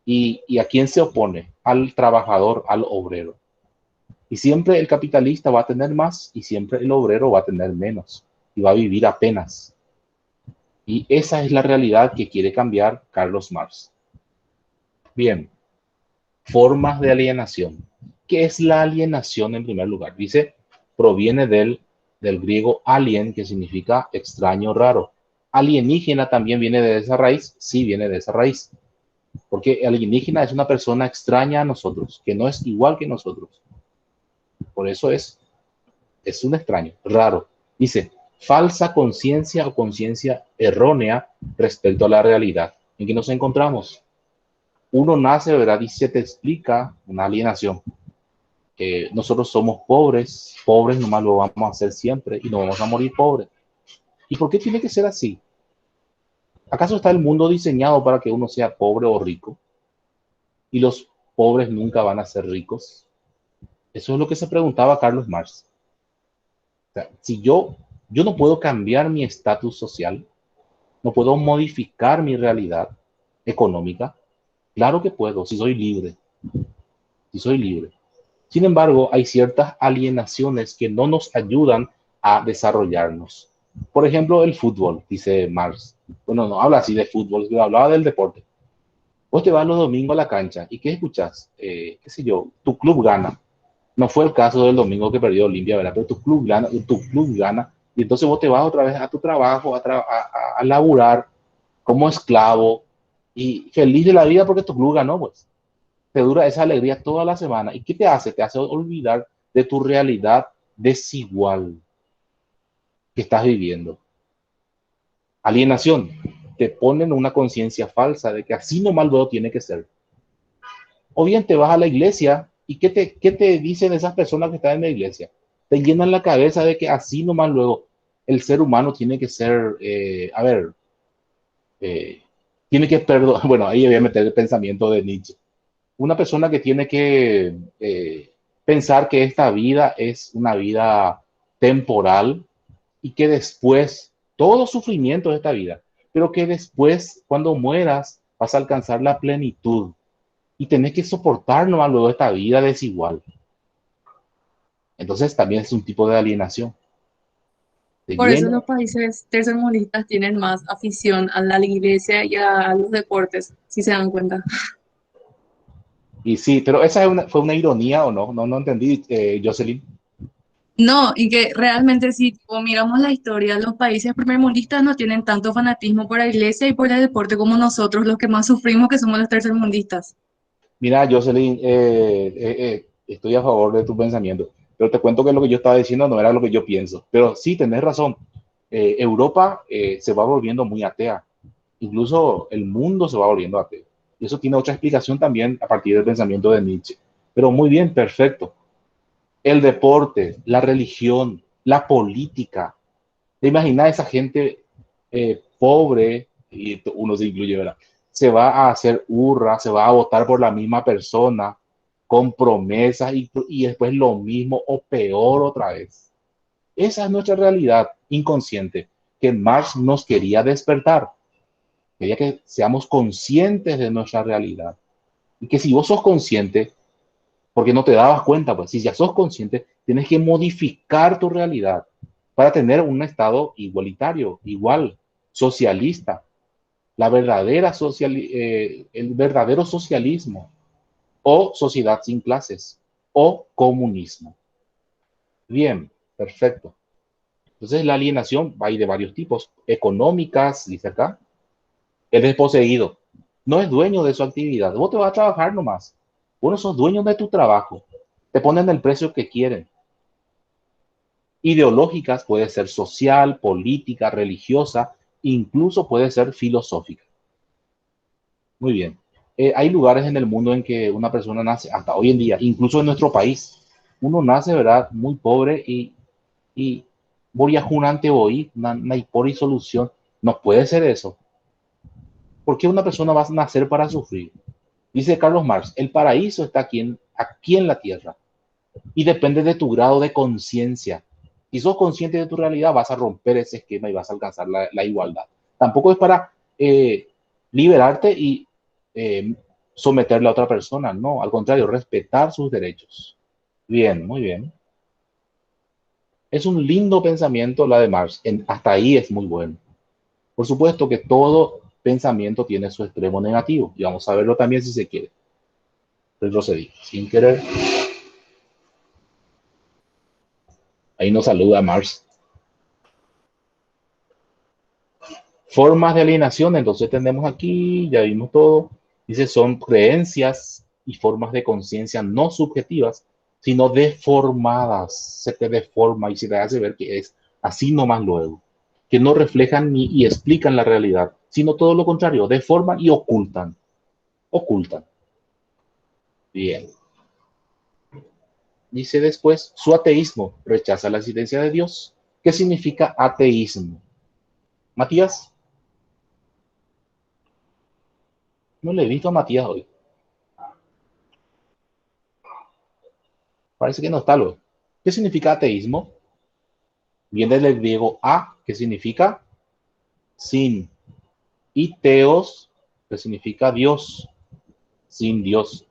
¿Y a quién se opone? Al trabajador, al obrero. Y siempre el capitalista va a tener más y siempre el obrero va a tener menos. Y va a vivir apenas. Y esa es la realidad que quiere cambiar Carlos Marx. Bien, formas de alienación. ¿Qué es la alienación en primer lugar? Dice, proviene del griego alien, que significa extraño, raro. Alienígena también viene de esa raíz, sí viene de esa raíz. Porque alienígena es una persona extraña a nosotros, que no es igual que nosotros. Por eso es un extraño, raro. Dice, falsa conciencia o conciencia errónea respecto a la realidad en que nos encontramos. Uno nace, ¿verdad? Y se te explica una alienación. Nosotros somos pobres nomás lo vamos a hacer siempre y nos vamos a morir pobres. ¿Y por qué tiene que ser así? ¿Acaso está el mundo diseñado para que uno sea pobre o rico? ¿Y los pobres nunca van a ser ricos? Eso es lo que se preguntaba Carlos Marx. O sea, si yo no puedo cambiar mi estatus social, no puedo modificar mi realidad económica, claro que puedo, si soy libre. Si soy libre. Sin embargo, hay ciertas alienaciones que no nos ayudan a desarrollarnos. Por ejemplo, el fútbol, dice Marx. Bueno, no habla así de fútbol, hablaba del deporte. Vos te vas los domingos a la cancha y ¿qué escuchás? Qué sé yo, tu club gana. No fue el caso del domingo que perdió Olimpia, ¿verdad? Pero tu club gana y entonces vos te vas otra vez a tu trabajo, a laburar como esclavo y feliz de la vida porque tu club ganó, pues. Te dura esa alegría toda la semana. ¿Y qué te hace? Te hace olvidar de tu realidad desigual que estás viviendo. Alienación. Te ponen una conciencia falsa de que así nomás luego tiene que ser. O bien te vas a la iglesia y ¿qué te dicen esas personas que están en la iglesia? Te llenan la cabeza de que así nomás luego el ser humano tiene que ser, tiene que perdonar. Bueno, ahí voy a meter el pensamiento de Nietzsche. Una persona que tiene que pensar que esta vida es una vida temporal y que después, todo sufrimiento de esta vida, pero que después, cuando mueras, vas a alcanzar la plenitud y tenés que soportar nomás luego esta vida desigual. Entonces también es un tipo de alienación. de Por eso lleno. los países tercermundistas tienen más afición a la iglesia y a los deportes, si se dan cuenta. Y sí, pero esa es fue una ironía o no, no entendí, Jocelyn. No, y que realmente si tipo, miramos la historia, los países primermundistas no tienen tanto fanatismo por la iglesia y por el deporte como nosotros, los que más sufrimos, que somos los tercermundistas. Mira, Jocelyn, estoy a favor de tu pensamiento, pero te cuento que lo que yo estaba diciendo no era lo que yo pienso. Pero sí, tenés razón. Europa se va volviendo muy atea. Incluso el mundo se va volviendo ateo. Y eso tiene otra explicación también a partir del pensamiento de Nietzsche. Pero muy bien, perfecto. El deporte, la religión, la política. ¿Te imaginas esa gente pobre, y uno se incluye, ¿verdad? Se va a hacer hurra, se va a votar por la misma persona, con promesas y después lo mismo o peor otra vez. Esa es nuestra realidad inconsciente que Marx nos quería despertar. Quería que seamos conscientes de nuestra realidad. Y que si vos sos consciente, porque no te dabas cuenta, pues si ya sos consciente, tienes que modificar tu realidad para tener un estado igualitario, igual, socialista, el verdadero socialismo o sociedad sin clases o comunismo. Bien, perfecto. Entonces la alienación va a ir de varios tipos, económicas, dice acá, el desposeído no es dueño de su actividad, vos te vas a trabajar nomás, vos no sos dueño de tu trabajo, te ponen el precio que quieren. Ideológicas puede ser social, política, religiosa, incluso puede ser filosófica. Muy bien. Hay lugares en el mundo en que una persona nace, hasta hoy en día, incluso en nuestro país, uno nace, ¿verdad? Muy pobre y junante hoy, no hay por y solución. No puede ser eso. ¿Por qué una persona va a nacer para sufrir? Dice Carlos Marx, el paraíso está aquí en la tierra y depende de tu grado de conciencia. Si sos consciente de tu realidad, vas a romper ese esquema y vas a alcanzar la igualdad. Tampoco es para liberarte y eh, someterle a otra persona, no, al contrario, respetar sus derechos. Bien, muy bien. Es un lindo pensamiento la de Marx, hasta ahí es muy bueno. Por supuesto que todo pensamiento tiene su extremo negativo y vamos a verlo también si se quiere. Retrocedí, sin querer. Ahí nos saluda Marx. Formas de alienación, entonces tenemos aquí, ya vimos todo, dice son creencias y formas de conciencia no subjetivas, sino deformadas, se te deforma y se te hace ver que es así nomás luego, que no reflejan ni y explican la realidad, sino todo lo contrario, deforman y ocultan. Bien. Dice después, su ateísmo rechaza la existencia de Dios. ¿Qué significa ateísmo? Matías, no le he visto a Matías hoy. Parece que no está luego. ¿Qué significa ateísmo? Viene del griego a, que significa sin, y teos, que significa Dios, sin Dios.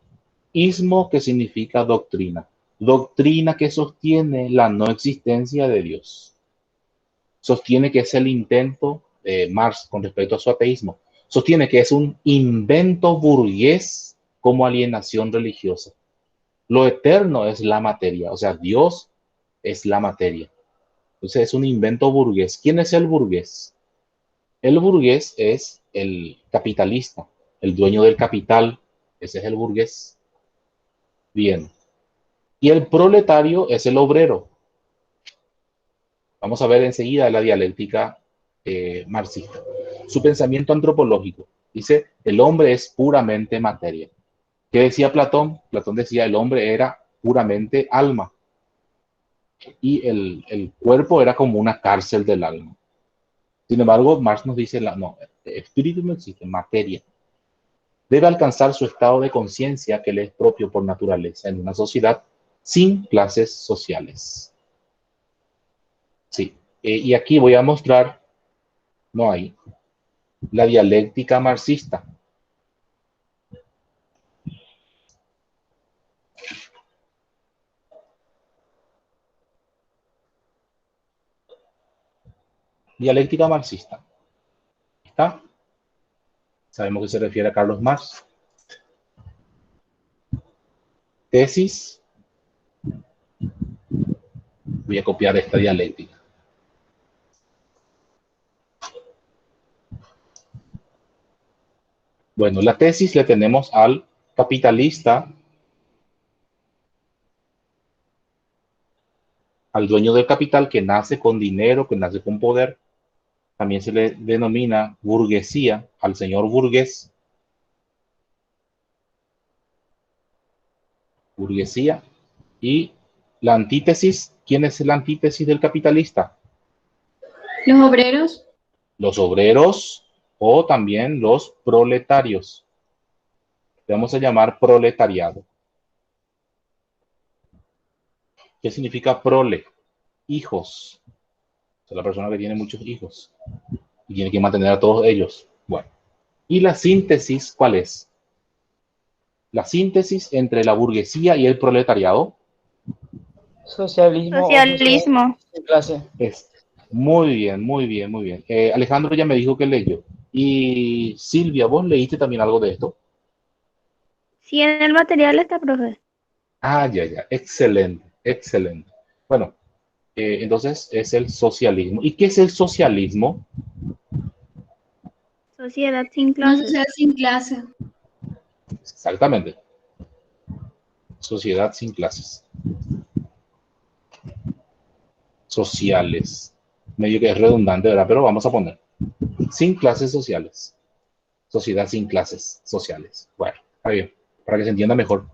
Ismo, que significa doctrina. Doctrina que sostiene la no existencia de Dios. Sostiene que es el intento de Marx con respecto a su ateísmo. Sostiene que es un invento burgués como alienación religiosa. Lo eterno es la materia, o sea, Dios es la materia. Entonces es un invento burgués. ¿Quién es el burgués? El burgués es el capitalista, el dueño del capital. Ese es el burgués. Bien. Y el proletario es el obrero. Vamos a ver enseguida la dialéctica marxista. Su pensamiento antropológico. Dice, el hombre es puramente materia. ¿Qué decía Platón? Platón decía, el hombre era puramente alma. Y el cuerpo era como una cárcel del alma. Sin embargo, Marx nos dice, no, espíritu no existe, materia. Debe alcanzar su estado de conciencia que le es propio por naturaleza en una sociedad sin clases sociales. Sí, y aquí voy a mostrar, no hay, la dialéctica marxista. Dialéctica marxista. ¿Está? Sabemos que se refiere a Carlos Marx. Tesis. Voy a copiar esta dialéctica. Bueno, la tesis le tenemos al capitalista, al dueño del capital que nace con dinero, que nace con poder. También se le denomina burguesía, al señor burgués. Burguesía. Y la antítesis, ¿quién es la antítesis del capitalista? Los obreros. Los obreros o también los proletarios. Le vamos a llamar proletariado. ¿Qué significa prole? Hijos. O sea, la persona que tiene muchos hijos y tiene que mantener a todos ellos. Bueno, ¿y la síntesis cuál es? La síntesis entre la burguesía y el proletariado Socialismo. Socialismo. O clase. es muy bien, muy bien, muy bien. Alejandro ya me dijo que leyó. Y Silvia, ¿vos leíste también algo de esto? Sí, en el material está, profe. Ah, ya, excelente, excelente. Bueno, entonces es el socialismo. ¿Y qué es el socialismo? Sociedad sin Una clases. sociedad sin clase. Exactamente. Sociedad sin clases. Sociales. Medio que es redundante, ¿verdad? Pero vamos a poner. Sin clases sociales. Sociedad sin clases sociales. Bueno, está bien. Para que se entienda mejor.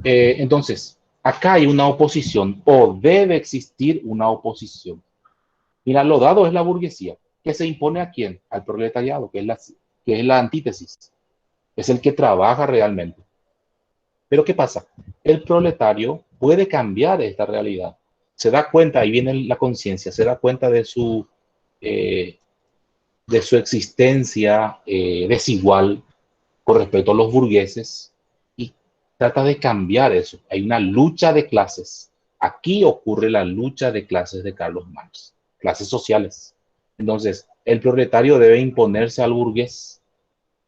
Entonces, acá hay una oposición o debe existir una oposición. Mira, lo dado es la burguesía. ¿Que se impone a quién? Al proletariado, que es la antítesis. Es el que trabaja realmente. Pero ¿qué pasa? El proletario puede cambiar esta realidad. Se da cuenta, ahí viene la conciencia, se da cuenta de su existencia desigual con respecto a los burgueses y trata de cambiar eso. Hay una lucha de clases. Aquí ocurre la lucha de clases de Carlos Marx, clases sociales. Entonces, el proletario debe imponerse al burgués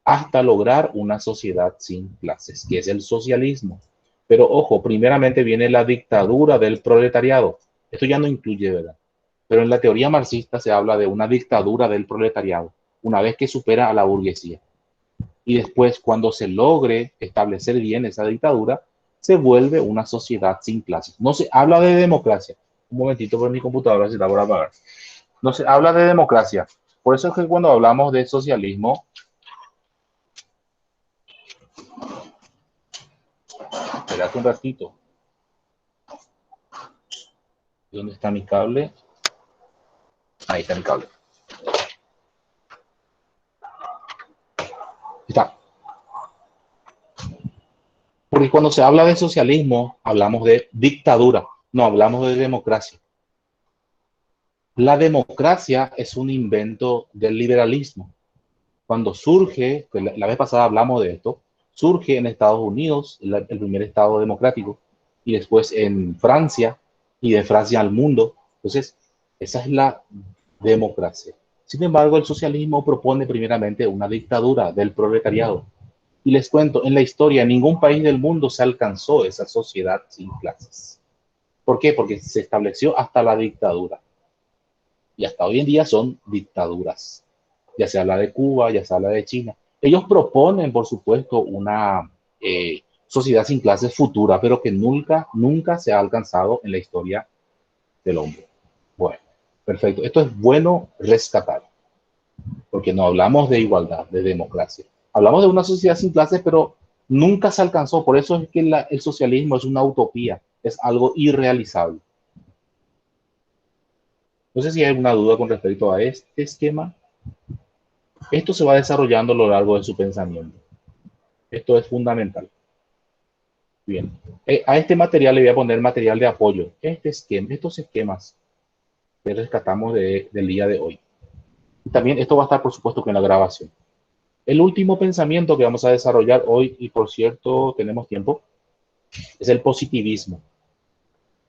hasta lograr una sociedad sin clases, que es el socialismo. Pero ojo, primeramente viene la dictadura del proletariado. Esto ya no incluye, ¿verdad? Pero en la teoría marxista se habla de una dictadura del proletariado, una vez que supera a la burguesía. Y después, cuando se logre establecer bien esa dictadura, se vuelve una sociedad sin clases. No se habla de democracia. Un momentito, por mi computadora se está por apagar. No se habla de democracia. Por eso es que cuando hablamos de socialismo, espérate un ratito. ¿Dónde está mi cable? Ahí está mi cable. Está. Porque cuando se habla de socialismo, hablamos de dictadura, no hablamos de democracia. La democracia es un invento del liberalismo. Cuando surge, pues la vez pasada hablamos de esto, surge en Estados Unidos el primer estado democrático y después en Francia y de Francia al mundo. Entonces, esa es la democracia. Sin embargo, el socialismo propone primeramente una dictadura del proletariado. Y les cuento, en la historia, en ningún país del mundo se alcanzó esa sociedad sin clases. ¿Por qué? Porque se estableció hasta la dictadura. Y hasta hoy en día son dictaduras. Ya se habla de Cuba, ya se habla de China. Ellos proponen, por supuesto, una sociedad sin clases futura, pero que nunca se ha alcanzado en la historia del hombre. Bueno, perfecto. Esto es bueno rescatar, porque no hablamos de igualdad, de democracia. Hablamos de una sociedad sin clases, pero nunca se alcanzó. Por eso es que el socialismo es una utopía, es algo irrealizable. No sé si hay alguna duda con respecto a este esquema. Esto se va desarrollando a lo largo de su pensamiento. Esto es fundamental. Bien. A este material le voy a poner material de apoyo. Estos esquemas que rescatamos del día de hoy. También esto va a estar, por supuesto, con la grabación. El último pensamiento que vamos a desarrollar hoy, y por cierto, tenemos tiempo, es el positivismo.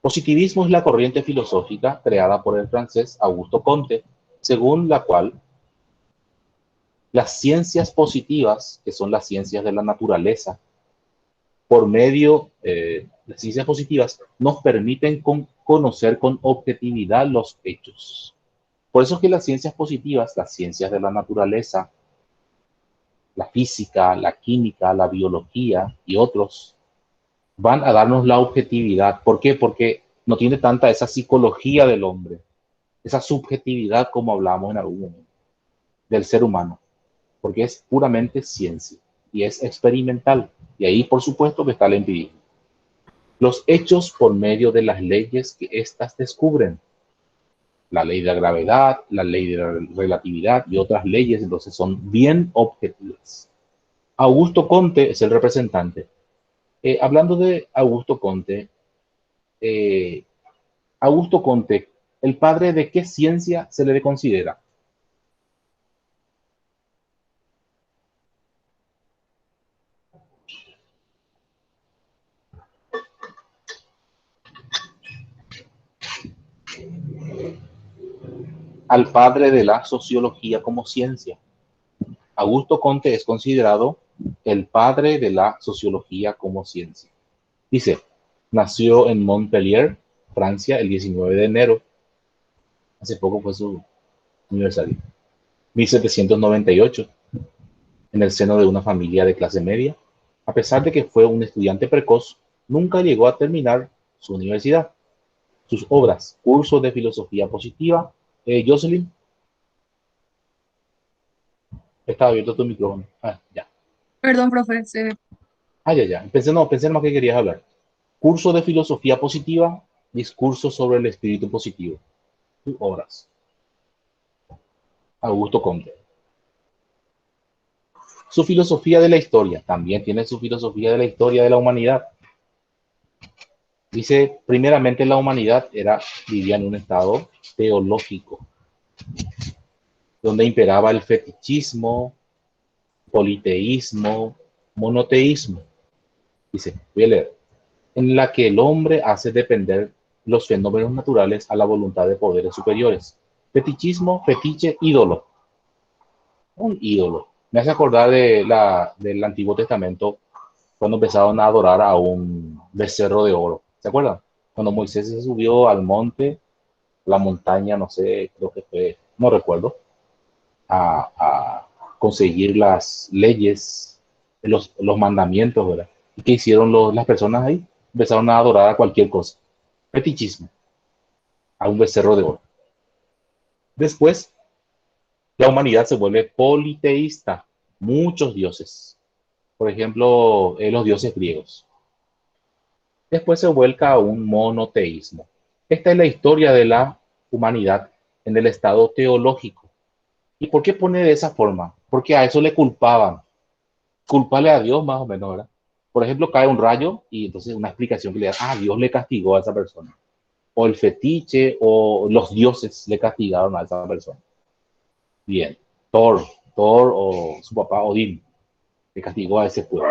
Positivismo es la corriente filosófica creada por el francés Augusto Comte, según la cual las ciencias positivas, que son las ciencias de la naturaleza, por medio de las ciencias positivas, nos permiten conocer con objetividad los hechos. Por eso es que las ciencias positivas, las ciencias de la naturaleza, la física, la química, la biología y otros, van a darnos la objetividad. ¿Por qué? Porque no tiene tanta esa psicología del hombre, esa subjetividad como hablamos en algún momento, del ser humano, porque es puramente ciencia y es experimental. Y ahí, por supuesto, que está el empirismo. Los hechos por medio de las leyes que éstas descubren. La ley de la gravedad, la ley de la relatividad y otras leyes, entonces son bien objetivas. Augusto Comte es el representante. Hablando de Augusto Comte, ¿el padre de qué ciencia se le considera? Al padre de la sociología como ciencia. Augusto Comte es considerado el padre de la sociología como ciencia. Dice, nació en Montpellier, Francia, el 19 de enero. Hace poco fue su aniversario. 1798, en el seno de una familia de clase media. A pesar de que fue un estudiante precoz, nunca llegó a terminar su universidad. Sus obras, cursos de filosofía positiva. Jocelyn, está abierto tu micrófono. Ya. Perdón, profe. Ya. Pensé más que querías hablar. Curso de filosofía positiva, discurso sobre el espíritu positivo. Sus obras. Augusto Comte. Su filosofía de la historia, también tiene su filosofía de la historia de la humanidad. Dice, primeramente la humanidad vivía en un estado teológico, donde imperaba el fetichismo, politeísmo, monoteísmo. Dice, voy a leer, en la que el hombre hace depender los fenómenos naturales a la voluntad de poderes superiores. Fetichismo, fetiche, ídolo. Un ídolo. Me hace acordar del Antiguo Testamento, cuando empezaron a adorar a un becerro de oro. ¿Se acuerdan? Cuando Moisés se subió al monte, la montaña, no sé, creo que fue, no recuerdo, a conseguir las leyes, los mandamientos, ¿verdad? ¿Y qué hicieron las personas ahí? Empezaron a adorar a cualquier cosa. Fetichismo. A un becerro de oro. Después, la humanidad se vuelve politeísta. Muchos dioses. Por ejemplo, los dioses griegos. Después se vuelca a un monoteísmo. Esta es la historia de la humanidad en el estado teológico. ¿Y por qué pone de esa forma? Porque a eso le culpaban. Culpale a Dios más o menos, ¿verdad? Por ejemplo, cae un rayo y entonces una explicación que le da, Dios le castigó a esa persona. O el fetiche o los dioses le castigaron a esa persona. Bien, Thor o su papá Odín le castigó a ese pueblo.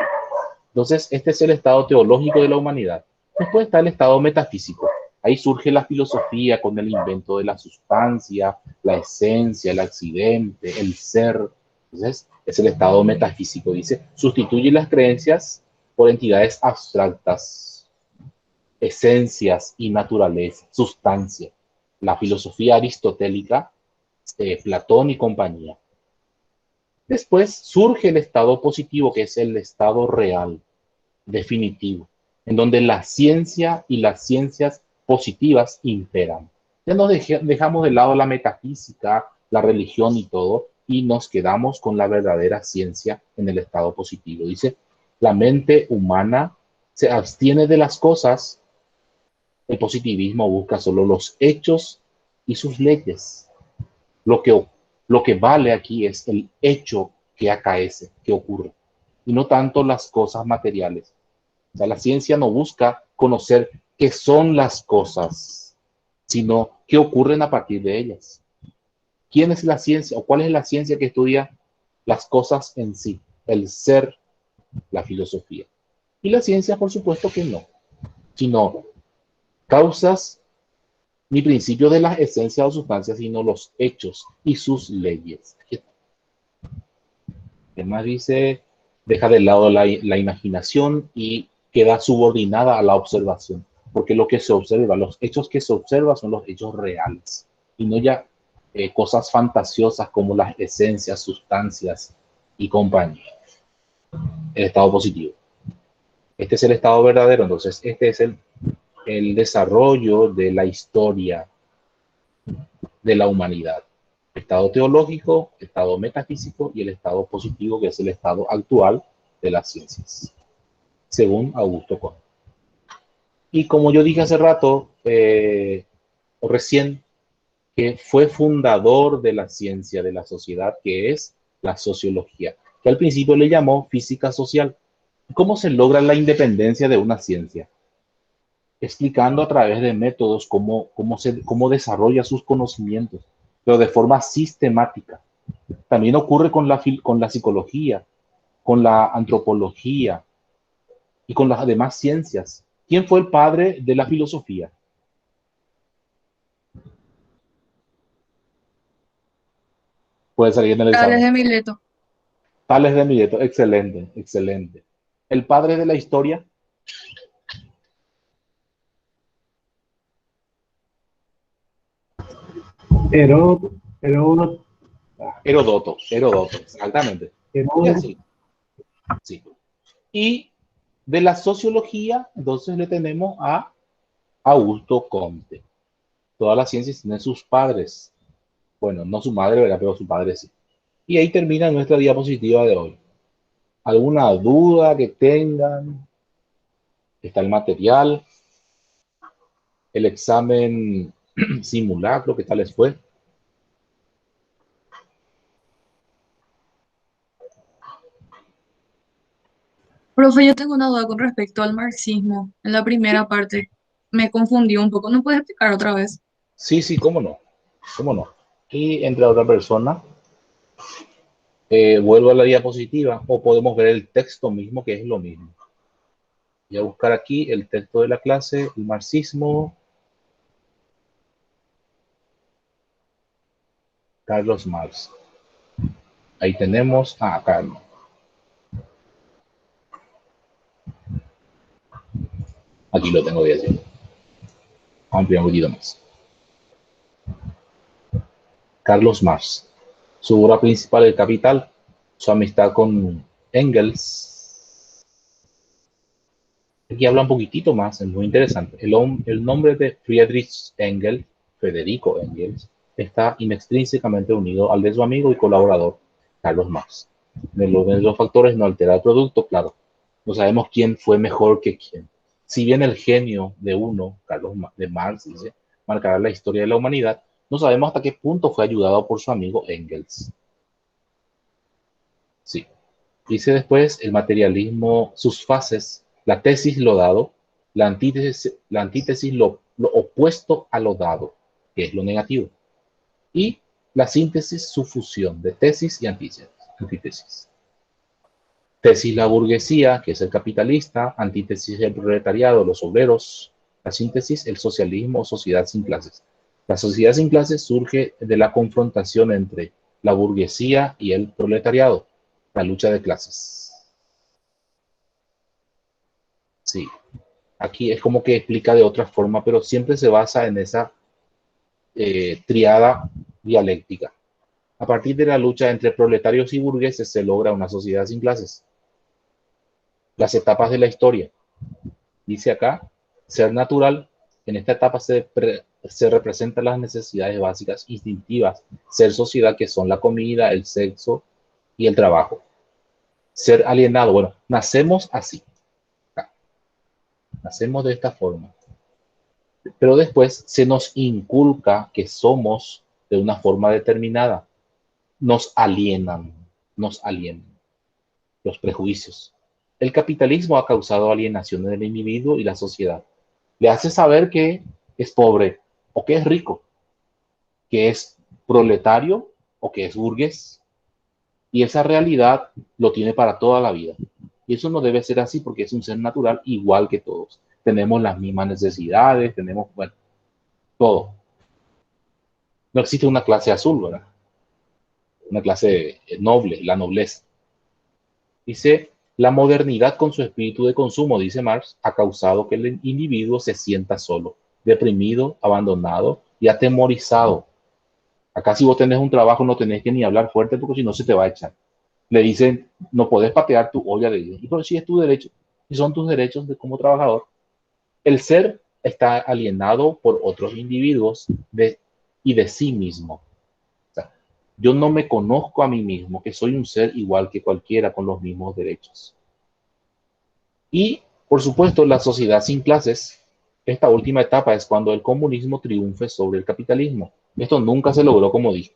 Entonces, este es el estado teológico de la humanidad. Después está el estado metafísico. Ahí surge la filosofía con el invento de la sustancia, la esencia, el accidente, el ser. Entonces, es el estado metafísico. Dice, sustituye las creencias por entidades abstractas, esencias y naturaleza, sustancia. La filosofía aristotélica, Platón y compañía. Después surge el estado positivo, que es el estado real, definitivo, en donde la ciencia y las ciencias positivas imperan. Ya nos dejamos de lado la metafísica, la religión y todo, y nos quedamos con la verdadera ciencia en el estado positivo. Dice, la mente humana se abstiene de las cosas. El positivismo busca solo los hechos y sus leyes. Lo que vale aquí es el hecho que acaece, que ocurre, y no tanto las cosas materiales. O sea, la ciencia no busca conocer qué son las cosas, sino qué ocurren a partir de ellas. ¿Quién es la ciencia o cuál es la ciencia que estudia las cosas en sí? El ser, la filosofía. Y la ciencia, por supuesto que no, sino causas ni principios de las esencias o sustancias, sino los hechos y sus leyes. Además dice, deja de lado la imaginación y queda subordinada a la observación, porque lo que se observa, los hechos que se observan son los hechos reales, y no ya cosas fantasiosas como las esencias, sustancias y compañía. El estado positivo. Este es el estado verdadero, entonces este es el desarrollo de la historia de la humanidad. Estado teológico, estado metafísico y el estado positivo, que es el estado actual de las ciencias, según Augusto Comte. Y como yo dije hace rato, o recién, que fue fundador de la ciencia de la sociedad, que es la sociología, que al principio le llamó física social. ¿Cómo se logra la independencia de una ciencia? Explicando a través de métodos cómo desarrolla sus conocimientos, pero de forma sistemática. También ocurre con la psicología, con la antropología y con las demás ciencias. ¿Quién fue el padre de la filosofía? Puede salir en el Tales examen. de Mileto. Tales de Mileto, excelente, excelente. El padre de la historia, Heródoto, exactamente. Y así. Sí. Y de la sociología, entonces le tenemos a Augusto Comte. Todas las ciencias tienen sus padres. Bueno, no su madre, ¿verdad? Pero su padre sí. Y ahí termina nuestra diapositiva de hoy. ¿Alguna duda que tengan? Está el material, el examen simulacro, ¿qué tal les fue? Profe, yo tengo una duda con respecto al marxismo. En la primera parte me confundió un poco. ¿No puedes explicar otra vez? Sí, sí, cómo no, cómo no. Y entre otra persona, vuelvo a la diapositiva o podemos ver el texto mismo, que es lo mismo. Voy a buscar aquí el texto de la clase, el marxismo, Carlos Marx. Ahí tenemos a Carlos. Aquí lo tengo, voy a decir. Ampliar un poquito más. Carlos Marx. Su obra principal, El Capital, su amistad con Engels. Aquí habla un poquitito más, es muy interesante. El nombre de Friedrich Engels, Federico Engels, está inextrínsecamente unido al de su amigo y colaborador, Carlos Marx. De los factores no altera el producto, claro. No sabemos quién fue mejor que quién. Si bien el genio de uno, de Marx, dice, marcará la historia de la humanidad, no sabemos hasta qué punto fue ayudado por su amigo Engels. Sí. Dice después el materialismo, sus fases, la tesis, lo dado, la antítesis lo opuesto a lo dado, que es lo negativo, y la síntesis, su fusión de tesis y antítesis. Tesis, la burguesía, que es el capitalista; antítesis, el proletariado, los obreros; la síntesis, el socialismo o sociedad sin clases. La sociedad sin clases surge de la confrontación entre la burguesía y el proletariado, la lucha de clases. Sí, aquí es como que explica de otra forma, pero siempre se basa en esa triada dialéctica. A partir de la lucha entre proletarios y burgueses se logra una sociedad sin clases. Las etapas de la historia. Dice acá, ser natural. En esta etapa se representan las necesidades básicas instintivas. Ser sociedad, que son la comida, el sexo y el trabajo. Ser alienado. Bueno, nacemos así. Nacemos de esta forma. Pero después se nos inculca que somos de una forma determinada. Nos alienan los prejuicios. El capitalismo ha causado alienación del individuo y la sociedad. Le hace saber que es pobre o que es rico, que es proletario o que es burgués. Y esa realidad lo tiene para toda la vida. Y eso no debe ser así, porque es un ser natural igual que todos. tenemos las mismas necesidades, tenemos, bueno, todo. No existe una clase azul, ¿verdad? Una clase noble, la nobleza. Dice, la modernidad con su espíritu de consumo, dice Marx, ha causado que el individuo se sienta solo, deprimido, abandonado y atemorizado. Acá si vos tenés un trabajo no tenés que ni hablar fuerte porque si no se te va a echar. Le dicen, no podés patear tu olla, le dicen. Y pero si es tu derecho, si son tus derechos de como trabajador, el ser está alienado por otros individuos y de sí mismo. O sea, yo no me conozco a mí mismo, que soy un ser igual que cualquiera con los mismos derechos. Y, por supuesto, la sociedad sin clases, esta última etapa es cuando el comunismo triunfe sobre el capitalismo. Esto nunca se logró, como dije.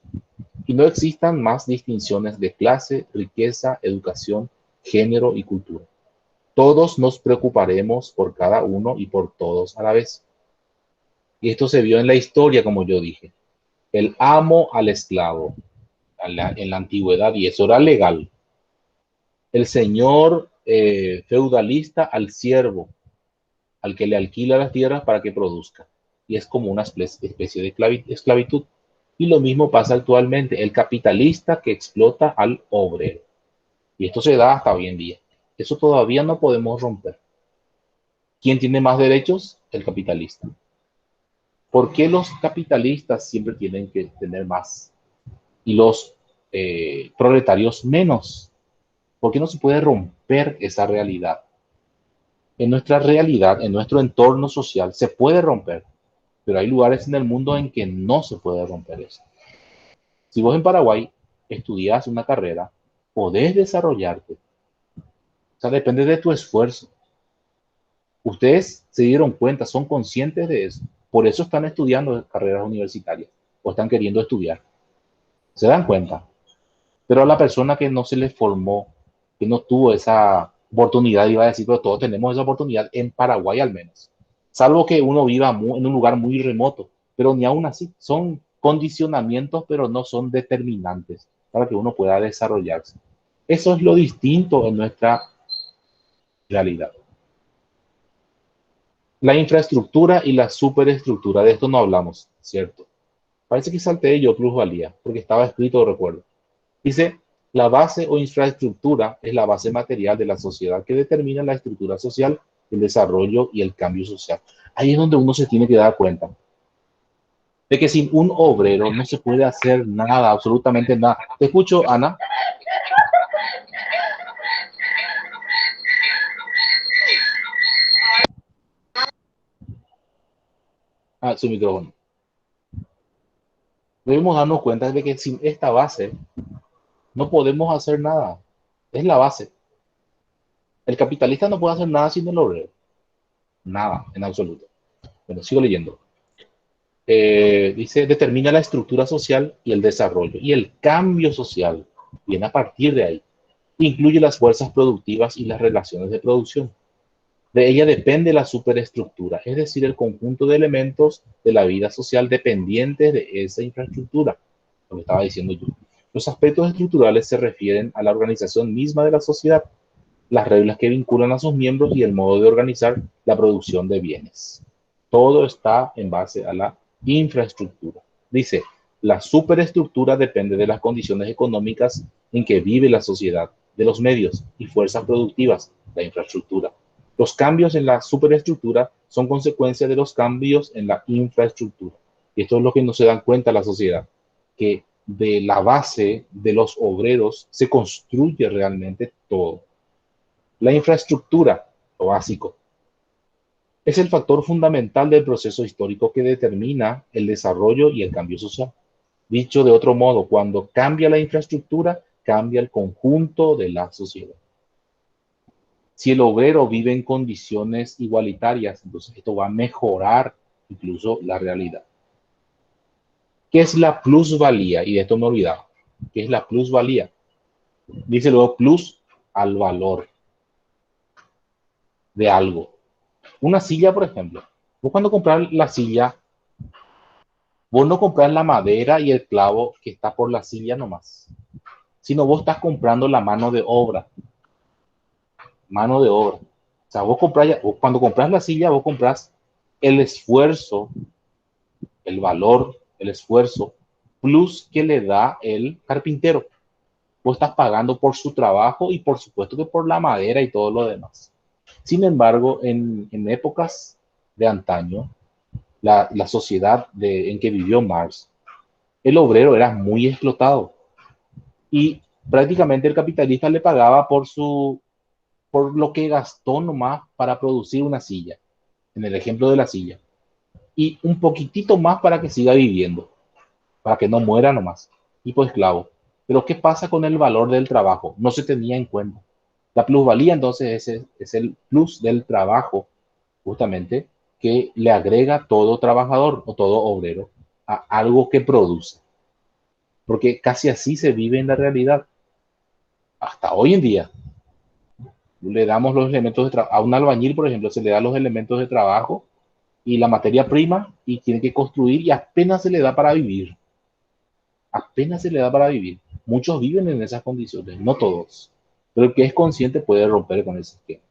Y no existan más distinciones de clase, riqueza, educación, género y cultura. Todos nos preocuparemos por cada uno y por todos a la vez. Y esto se vio en la historia, como yo dije. El amo al esclavo en la antigüedad, y eso era legal. El señor feudalista al siervo, al que le alquila las tierras para que produzca. Y es como una especie de esclavitud. Y lo mismo pasa actualmente. El capitalista que explota al obrero. Y esto se da hasta hoy en día. Eso todavía no podemos romper. ¿Quién tiene más derechos? El capitalista. ¿Por qué los capitalistas siempre tienen que tener más y los proletarios menos? ¿Por qué no se puede romper esa realidad? En nuestra realidad, en nuestro entorno social, se puede romper, pero hay lugares en el mundo en que no se puede romper eso. Si vos en Paraguay estudias una carrera, podés desarrollarte. O sea, depende de tu esfuerzo. Ustedes se dieron cuenta, son conscientes de eso. Por eso están estudiando carreras universitarias o están queriendo estudiar. Se dan cuenta. Pero a la persona que no se le formó, que no tuvo esa oportunidad, iba a decir, pero todos tenemos esa oportunidad en Paraguay al menos. Salvo que uno viva en un lugar muy remoto. Pero ni aún así, son condicionamientos, pero no son determinantes para que uno pueda desarrollarse. Eso es lo distinto en nuestra realidad. La infraestructura y la superestructura, de esto no hablamos, ¿cierto? Parece que salté yo plusvalía, porque estaba escrito, recuerdo. Dice, la base o infraestructura es la base material de la sociedad que determina la estructura social, el desarrollo y el cambio social. Ahí es donde uno se tiene que dar cuenta de que sin un obrero no se puede hacer nada, absolutamente nada. Te escucho, Ana. Ah, su micrófono. Debemos darnos cuenta de que sin esta base no podemos hacer nada. Es la base. El capitalista no puede hacer nada sin el obrero. Nada, en absoluto. Bueno, sigo leyendo. Dice, determina la estructura social y el desarrollo. Y el cambio social viene a partir de ahí. Incluye las fuerzas productivas y las relaciones de producción. De ella depende la superestructura, es decir, el conjunto de elementos de la vida social dependientes de esa infraestructura. Lo que estaba diciendo yo. Los aspectos estructurales se refieren a la organización misma de la sociedad, las reglas que vinculan a sus miembros y el modo de organizar la producción de bienes. Todo está en base a la infraestructura. Dice, la superestructura depende de las condiciones económicas en que vive la sociedad, de los medios y fuerzas productivas, la infraestructura. Los cambios en la superestructura son consecuencia de los cambios en la infraestructura. Y esto es lo que no se dan cuenta la sociedad, que de la base de los obreros se construye realmente todo. La infraestructura, lo básico, es el factor fundamental del proceso histórico que determina el desarrollo y el cambio social. Dicho de otro modo, cuando cambia la infraestructura, cambia el conjunto de la sociedad. Si el obrero vive en condiciones igualitarias, entonces esto va a mejorar incluso la realidad. ¿Qué es la plusvalía? Y de esto me olvidaba. ¿Qué es la plusvalía? Dice luego plus al valor de algo. Una silla, por ejemplo. Vos cuando compras la silla, vos no compras la madera y el clavo que está por la silla nomás, sino vos estás comprando la mano de obra. Mano de obra. O sea, vos compras, cuando compras la silla, vos compras el esfuerzo, el valor, el esfuerzo, plus que le da el carpintero. Vos estás pagando por su trabajo y por supuesto que por la madera y todo lo demás. Sin embargo, en épocas de antaño, la sociedad en que vivió Marx, el obrero era muy explotado y prácticamente el capitalista le pagaba por lo que gastó nomás para producir una silla, en el ejemplo de la silla, y un poquitito más para que siga viviendo, para que no muera nomás, tipo esclavo. Pero ¿qué pasa con el valor del trabajo? No se tenía en cuenta. La plusvalía entonces es el plus del trabajo, justamente, que le agrega todo trabajador o todo obrero a algo que produce. Porque casi así se vive en la realidad. Hasta hoy en día le damos los elementos de trabajo. A un albañil, por ejemplo, se le da los elementos de trabajo y la materia prima y tiene que construir y apenas se le da para vivir. Apenas se le da para vivir. Muchos viven en esas condiciones, no todos. Pero el que es consciente puede romper con ese esquema.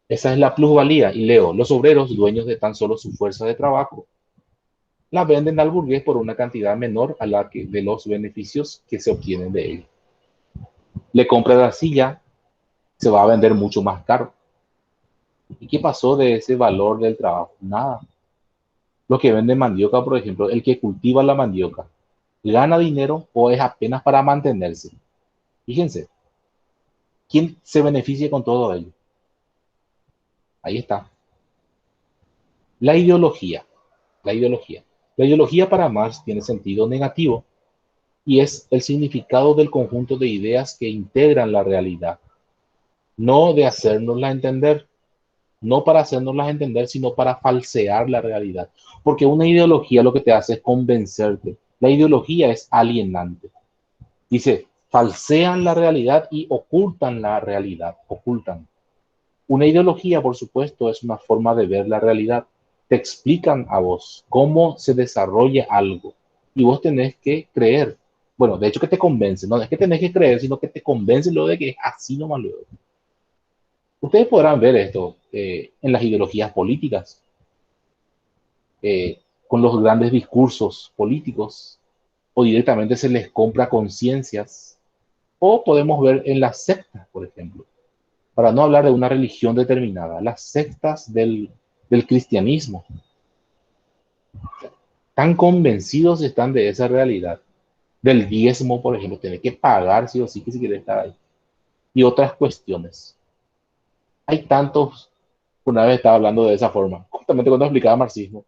Esa es la plusvalía. Y leo, los obreros, dueños de tan solo su fuerza de trabajo, la venden al burgués por una cantidad menor a la que de los beneficios que se obtienen de él. Le compra la silla, se va a vender mucho más caro. ¿Y qué pasó de ese valor del trabajo? Nada. Los que venden mandioca, por ejemplo, el que cultiva la mandioca, ¿gana dinero o es apenas para mantenerse? Fíjense, ¿quién se beneficia con todo ello? Ahí está. La ideología. La ideología. La ideología para Marx tiene sentido negativo y es el significado del conjunto de ideas que integran la realidad, no de hacérnosla entender, no para hacérnoslas entender, sino para falsear la realidad. Porque una ideología lo que te hace es convencerte. La ideología es alienante. Dice, falsean la realidad y ocultan la realidad, ocultan. Una ideología, por supuesto, es una forma de ver la realidad. Te explican a vos cómo se desarrolla algo y vos tenés que creer. Bueno, de hecho que te convence, no es que tenés que creer, sino que te convence luego de que es así nomás luego. Ustedes podrán ver esto en las ideologías políticas, con los grandes discursos políticos, o directamente se les compra conciencias, o podemos ver en las sectas, por ejemplo, para no hablar de una religión determinada, las sectas del cristianismo. Tan convencidos están de esa realidad, del diezmo, por ejemplo, tener que pagar sí o sí que si quiere estar ahí, y otras cuestiones. Hay tantos, una vez estaba hablando de esa forma, justamente cuando explicaba marxismo,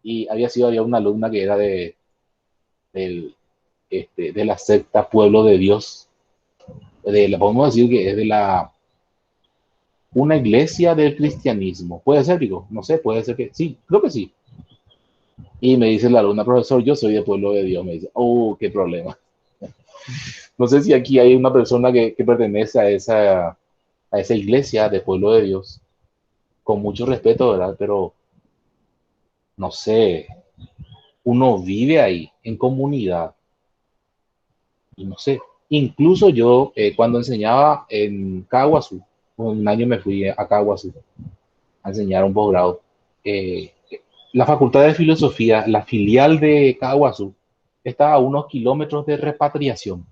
y había una alumna que era del, de la secta Pueblo de Dios, podemos decir que es de una iglesia del cristianismo. Puede ser, digo, no sé, puede ser que sí, creo que sí. Y me dice la alumna, profesor, yo soy de Pueblo de Dios. Me dice, oh, qué problema. No sé si aquí hay una persona que pertenece a esa iglesia de Pueblo de Dios, con mucho respeto, ¿verdad? Pero no sé, uno vive ahí, en comunidad, y no sé. Incluso yo, cuando enseñaba en Caguazú, un año me fui a Caguazú a enseñar un posgrado. Eh, la Facultad de Filosofía, la filial de Caguazú, está a unos kilómetros de Repatriación.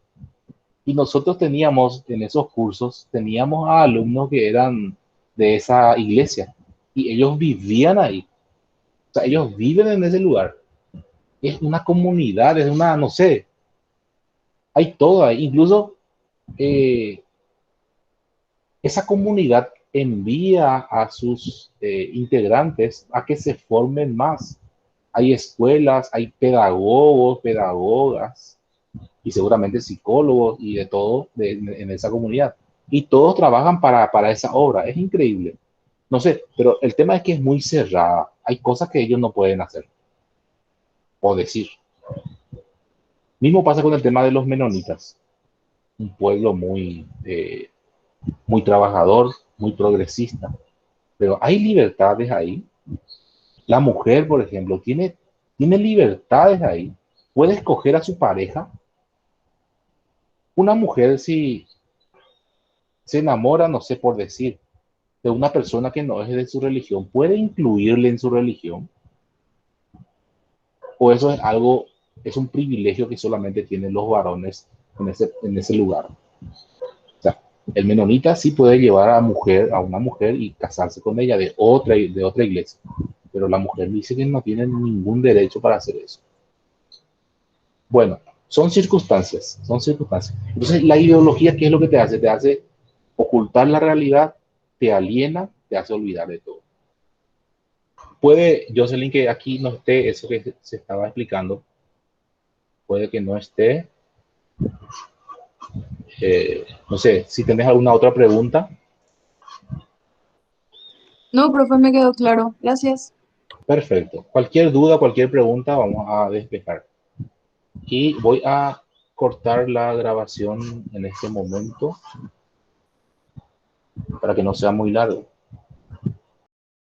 Y nosotros teníamos en esos cursos, teníamos a alumnos que eran de esa iglesia y ellos vivían ahí. O sea, ellos viven en ese lugar. Es una comunidad, es una, no sé, hay todo ahí. Incluso esa comunidad envía a sus integrantes a que se formen más. Hay escuelas, hay pedagogos, pedagogas y seguramente psicólogos y de todo en esa comunidad. Y todos trabajan para esa obra. Es increíble. No sé, pero el tema es que es muy cerrada. Hay cosas que ellos no pueden hacer o decir. Mismo pasa con el tema de los menonitas. Un pueblo muy trabajador, muy progresista. Pero hay libertades ahí. La mujer, por ejemplo, tiene libertades ahí. Puede escoger a su pareja. Una mujer si se enamora, no sé por decir, de una persona que no es de su religión, ¿puede incluirle en su religión? ¿O eso es algo, es un privilegio que solamente tienen los varones en ese lugar? O sea, el menonita sí puede llevar a una mujer y casarse con ella de otra iglesia, pero la mujer dice que no tiene ningún derecho para hacer eso. Bueno, son circunstancias, son circunstancias. Entonces, la ideología, ¿qué es lo que te hace? Te hace ocultar la realidad, te aliena, te hace olvidar de todo. Puede, Jocelyn, que aquí no esté eso que se estaba explicando, puede que no esté. No sé, si tenés alguna otra pregunta. No, profe, me quedó claro. Gracias. Perfecto. Cualquier duda, cualquier pregunta, vamos a despejar. Y voy a cortar la grabación en este momento para que no sea muy largo.